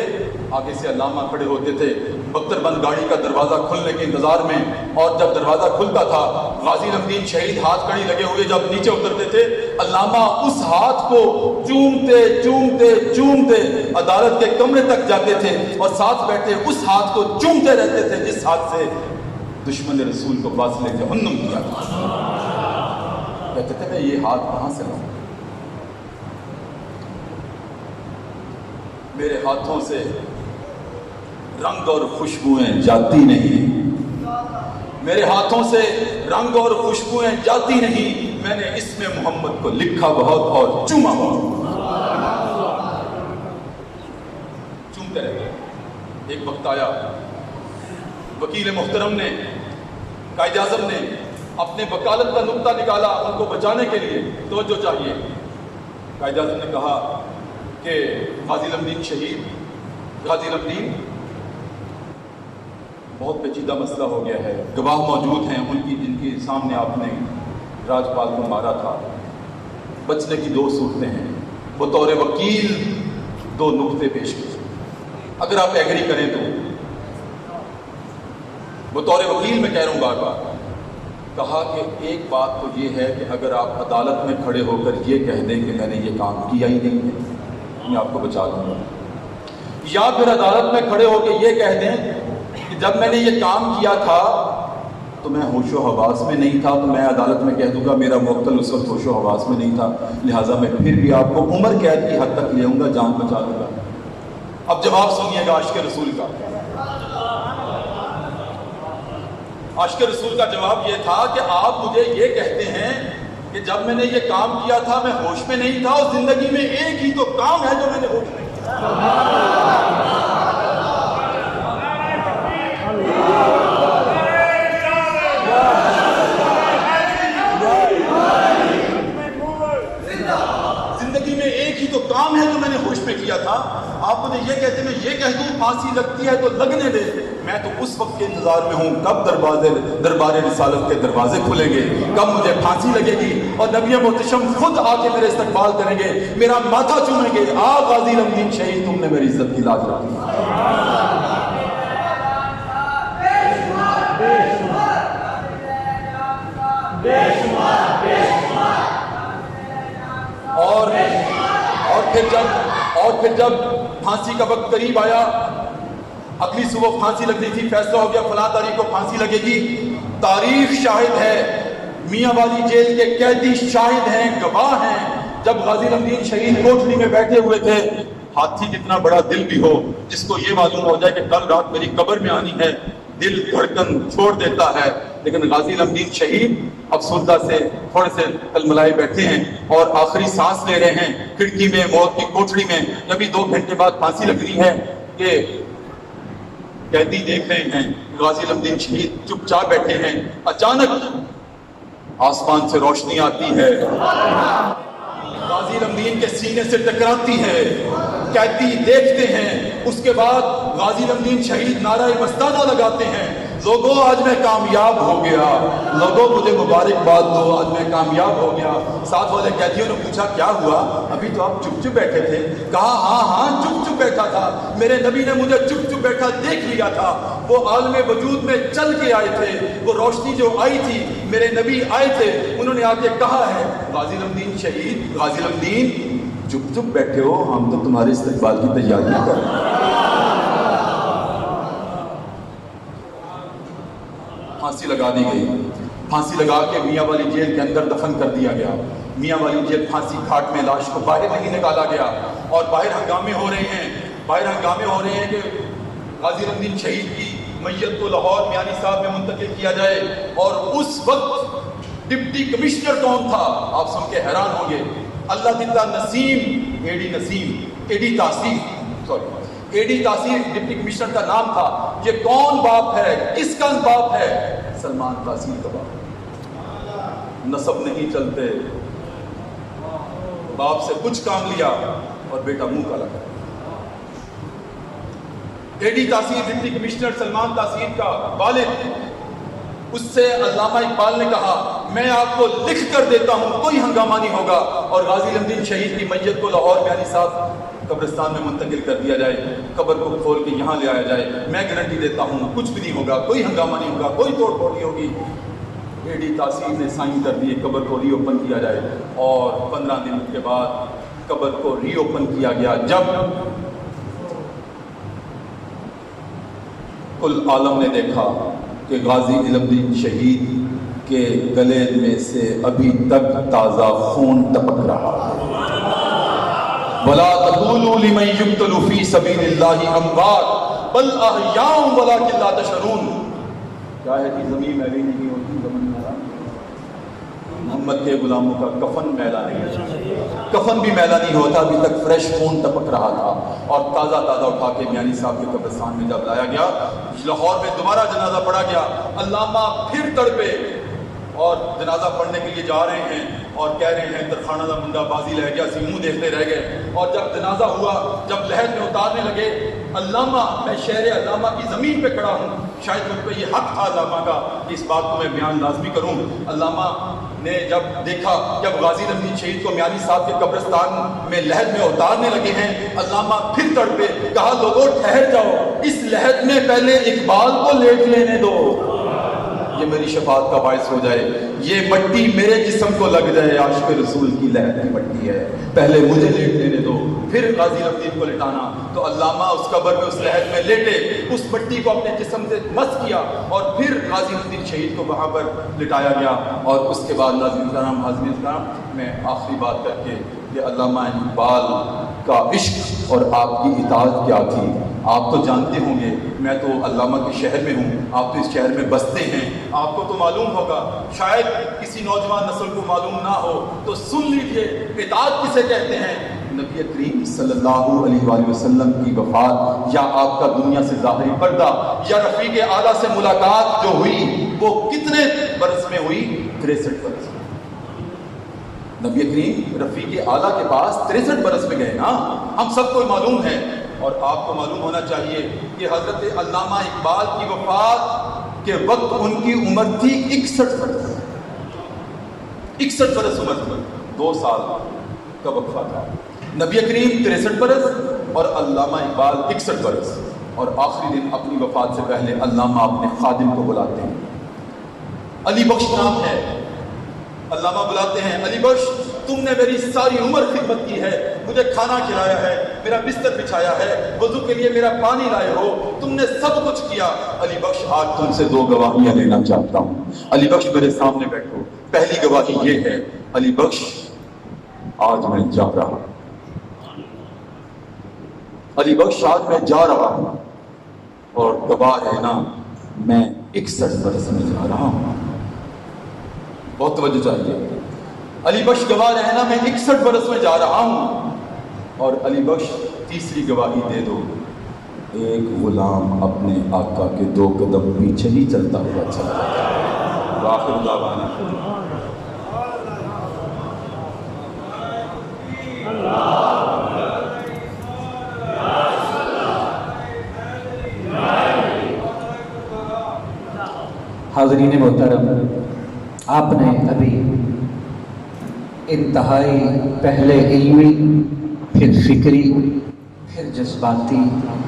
آگے سے علامہ کھڑے ہوتے تھے بختر بند گاڑی کا دروازہ کھلنے کے انتظار میں، اور جب دروازہ کھلتا تھا غازی نمدین شہید ہاتھ کڑی لگے ہوئے جب نیچے اترتے تھے، علامہ اس ہاتھ کو چومتے چومتے چومتے عدالت کے کمرے تک جاتے تھے اور ساتھ بیٹھے اس ہاتھ کو چومتے رہتے تھے جس ہاتھ سے دشمن رسول کو فاصلے جہنم کیا تھا. کہتے تھے میں یہ ہاتھ کہاں سے لاؤں؟ میرے ہاتھوں سے رنگ اور خوشبوئیں جاتی نہیں، میرے ہاتھوں سے رنگ اور خوشبوئیں جاتی نہیں، میں نے اس میں محمد کو لکھا بہت اور چوما بہت. چومتے رہے. ایک وقت آیا وکیل محترم نے، قائد اعظم نے اپنے وکالت کا نقطہ نکالا ان کو بچانے کے لیے. توجہ چاہیے. قائد اعظم نے کہا کہ غازی نمدین شہید، غازی نمدین بہت پیچیدہ مسئلہ ہو گیا ہے، گواہ موجود ہیں ان کی جن کے سامنے آپ نے راجپال کو مارا تھا. بچنے کی دو صورتیں ہیں. بطور وکیل دو نقطے پیش کیے اگر آپ ایگری کریں تو. بطور وکیل میں کہہ رہا ہوں بار بار. کہا کہ ایک بات تو یہ ہے کہ اگر آپ عدالت میں کھڑے ہو کر یہ کہہ دیں کہ میں نے یہ کام کیا ہی نہیں ہے میں آپ کو بچا دوں گا، یا پھر عدالت میں کھڑے ہو کے یہ کہہ دیں کہ جب میں نے یہ کام کیا تھا تو میں ہوش و حواس میں نہیں تھا، تو میں عدالت میں کہہ دوں گا میرا موکل اس وقت ہوش و حواس میں نہیں تھا، لہٰذا میں پھر بھی آپ کو عمر قید کی حد تک لے آؤں گا، جان بچا دوں گا. اب جواب سنیے گا عاشق رسول کا. عاشق رسول کا جواب یہ تھا کہ آپ مجھے یہ کہتے ہیں کہ جب میں نے یہ کام کیا تھا میں ہوش میں نہیں تھا، اور زندگی میں ایک ہی تو کام ہے جو میں نے ہوش میں کیا. زندگی میں ایک ہی تو کام ہے جو میں نے ہوش میں کیا تھا. آپ مجھے یہ کہتے میں یہ کہہ دوں پھانسی لگتی ہے تو لگنے دے، میں تو اس وقت کے انتظار میں ہوں کب دربار رسالت کے دروازے کھلیں گے، کب مجھے پھانسی لگے گی اور نبی محتشم خود آ کے میرے استقبال کریں گے، میرا ماتھا چومیں گے. غازی نمدین شہید تم نے میری عزت کی لاج رکھی. اور پھر جب پھانسی کا وقت قریب آیا، اگلی صبح پھانسی لگنی تھی، فیصلہ ہو گیا فلاں تاریخ کو پھانسی لگے گی. تاریخ شاہد ہے، میاں والی جیل کے قیدی شاہد ہیں، گواہ ہیں. جب غازی نمدین شہید کوٹڑی میں بیٹھے ہوئے تھے، ہاتھی جتنا بڑا دل بھی ہو، جس کو یہ معلوم ہو جائے کہ کل رات میری قبر میں آنی ہے، دل دھڑکن چھوڑ دیتا ہے. لیکن غازی نمدین شہید افسردہ سے تھوڑے سے تلملائے بیٹھے ہیں اور آخری سانس لے رہے ہیں کھڑکی میں موت کی کوٹڑی میں. ابھی 2 گھنٹے بعد پھانسی لگنی ہے کہ قیدی دیکھ رہے ہیں غازی نمدین شہید چپ چاپ بیٹھے ہیں. اچانک آسمان سے روشنی آتی ہے، غازی نمدین کے سینے سے ٹکراتی ہے، قیدی دیکھتے ہیں. اس کے بعد غازی نمدین شہید نعرہ مستانہ لگاتے ہیں، لوگوں آج میں کامیاب ہو گیا، لوگوں مجھے مبارکباد دو، آج میں کامیاب ہو گیا. ساتھ والے قیدیوں نے پوچھا کیا ہوا، ابھی تو آپ چپ چپ بیٹھے تھے. کہا ہاں چپ چپ بیٹھا تھا، میرے نبی نے مجھے چپ چپ بیٹھا دیکھ لیا تھا. وہ عالم وجود میں چل کے آئے تھے، وہ روشنی جو آئی تھی میرے نبی آئے تھے، انہوں نے آ کے کہا ہے غازی نمدین شہید، غازی نمدین چپ چپ بیٹھے ہو، ہم تو تمہارے استقبال کی تیاریاں کر رہے ہیں. پھانسی لگا دی گئی. پھانسی لگا کے میاں والی جیل کے اندر دفن کر دیا گیا. میاں والی جیل پھانسی گھاٹ میں لاش کو باہر نہیں نکالا گیا، اور باہر ہنگامے ہو رہے ہیں کہ غازی نمدین شہید کی میت کو لاہور میانی صاحب میں منتقل کیا جائے. اور اس وقت ڈپٹی کمشنر کون تھا آپ سن کے حیران ہوں گے، اللہ دیتا نسیم اے ڈی نسیم اے ڈی تاثیر ڈپٹی کمشنر کا نام تھا. یہ کون باپ ہے, کس کا باپ ہے؟ سلمان تاثیر کا باپ. نسب نہیں چلتے, باپ سے کچھ کام لیا اور بیٹا منہ کالا کر. اے ڈی تاثیر ڈپٹی کمشنر سلمان تاثیر کا والد, اس سے علامہ اقبال نے کہا میں آپ کو لکھ کر دیتا ہوں کوئی ہنگامہ نہیں ہوگا, اور غازی علم دین شہید کی میت کو لاہور میں علی صاحب قبرستان میں منتقل کر دیا جائے, قبر کو کھول کے یہاں لے آیا جائے. میں گارنٹی دیتا ہوں کچھ بھی نہیں ہوگا, کوئی ہنگامہ نہیں ہوگا, کوئی توڑ پھوڑ نہیں ہوگی. اے ڈی تاثیر نے سائن کر دیے قبر کو ری اوپن کیا جائے, اور 15 دن کے بعد قبر کو ری اوپن کیا گیا. جب کل عالم نے دیکھا کہ غازی علم دین شہید کے گلے میں سے ابھی تک تازہ خون ٹپک رہا. وَلَا تَقُولُوا لِمَن يُقْتَلُ فِي سَبِيلِ اللَّهِ أَمْوَاتٌ بَلْ أَحْيَاءٌ وَلَٰكِن لَّا تَشْعُرُونَ. کیا ہے کہ زمین میلی نہیں ہوتی, زمین میلا. محمد کے غلاموں کا کفن میلا نہیں ہے, کفن بھی میلا نہیں ہوتا, ابھی تک فریش خون ٹپک رہا تھا. اور تازہ اٹھا کے میانی صاحب کے قبرستان میں جب لایا گیا, لاہور میں دوبارہ جنازہ پڑھا گیا. علامہ پھر تڑپے اور جنازہ پڑھنے کے لیے جا رہے ہیں اور کہہ رہے ہیں ترخانہ دا منڈا بازی رہ گیا, سی منہ دیکھتے رہ گئے. اور جب جنازہ ہوا, جب لحد میں اتارنے لگے, علامہ, میں شہر علامہ کی زمین پہ کھڑا ہوں, شاید مجھ پہ یہ حق تھا علامہ کا کہ اس بات کو میں بیان لازمی کروں. علامہ نے جب دیکھا, جب غازی علم دین شہید کو میانی صاحب کے قبرستان میں لحد میں اتارنے لگے ہیں, علامہ پھر تڑپے, کہا لوگوں ٹھہر جاؤ, اس لحد میں پہلے اقبال کو لیٹ لینے دو, یہ میری شفاعت کا باعث ہو جائے. یہ مٹی میرے جسم کو لگ جائے, عاشق رسول کی لہد کی مٹی ہے, پہلے مجھے لیٹ لینے دو, پھر غازی علم دین کو لٹانا. تو علامہ اس قبر میں اس لہد میں لیٹے, اس مٹی کو اپنے جسم سے مس کیا, اور پھر غازی علم دین شہید کو وہاں پر لٹایا گیا. اور اس کے بعد ناظرین کرام, حاضرین کرام, میں آخری بات کر کے کہ علامہ اقبال کا عشق اور آپ کی اطاعت کیا تھی آپ تو جانتے ہوں گے. میں تو علامہ کے شہر میں ہوں, آپ تو اس شہر میں بستے ہیں, آپ کو تو معلوم ہوگا. شاید کسی نوجوان نسل کو معلوم نہ ہو تو سن لیجئے اطاعت کسے کہتے ہیں. نبی کریم صلی اللہ علیہ وآلہ وسلم کی وفات, یا آپ کا دنیا سے ظاہری پردہ, یا رفیق اعلیٰ سے ملاقات جو ہوئی وہ کتنے برس میں ہوئی؟ 63 برس. نبی کریم رفیق اعلیٰ کے پاس 63 برس میں گئے نا, ہم سب کو معلوم ہے. اور آپ کو معلوم ہونا چاہیے کہ حضرت علامہ اقبال کی وفات کے وقت ان کی عمر تھی 61 برس. 61 برس عمر تھی, 2 سال کا وقفہ تھا. نبی کریم 63 برس اور علامہ اقبال 61 برس. اور آخری دن اپنی وفات سے پہلے علامہ اپنے خادم کو بلاتے ہیں, علی بخش نام ہے. علامہ بلاتے ہیں, علی بخش تم نے میری ساری عمر خدمت کی ہے, مجھے کھانا کھلایا ہے, میرا بستر بچھایا ہے, وضو کے لیے میرا پانی لائے ہو, تم نے سب کچھ کیا. علی بخش آج تم سے 2 گواہیاں لینا چاہتا ہوں. علی بخش میرے سامنے بیٹھو. پہلی گواہی یہ ہے, علی بخش آج میں جا رہا ہوں. علی بخش آج میں جا رہا ہوں, اور گواہ رہنا میں 61 برس میں جا رہا ہوں. بہت توجہ چاہیے. علی بخش گواہ رہنا میں 61 برس میں جا رہا ہوں. اور علی بخش تیسری گواہی دے دو, ایک غلام اپنے آقا کے 2 قدم پیچھے ہی چلتا ہوا چلا جاتا ہے. آخر دعوانا حاضرین محترم, آپ نے ابھی انتہائی پہلے علمی, پھر فکری, پھر جذباتی,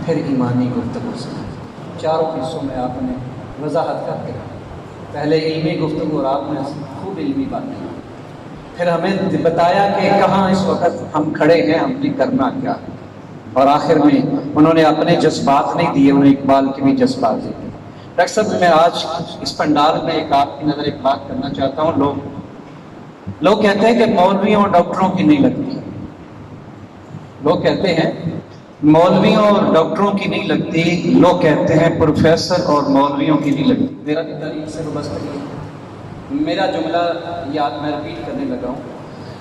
پھر ایمانی گفتگو سنی. 4 حصوں میں آپ نے وضاحت کر کے پہلے علمی گفتگو اور آپ نے خوب علمی باتیں, پھر ہمیں بتایا کہ کہاں اس وقت ہم کھڑے ہیں, ہم نے کرنا کیا, اور آخر میں انہوں نے اپنے جذبات نہیں دیے, انہیں اقبال کے بھی جذبات دیے. ڈاکٹر صاحب میں آج اس پنڈال میں آپ کی نظر ایک بات کرنا چاہتا ہوں. لوگ کہتے ہیں کہ مولویوں اور ڈاکٹروں کی نہیں لگتی. لوگ کہتے ہیں مولویوں اور ڈاکٹروں کی نہیں لگتی, لوگ کہتے ہیں پروفیسر اور مولویوں کی نہیں لگتی. میرا بھی دلیل سے وابستہ ہے, میرا جملہ یاد میں رپیٹ کرنے لگا ہوں.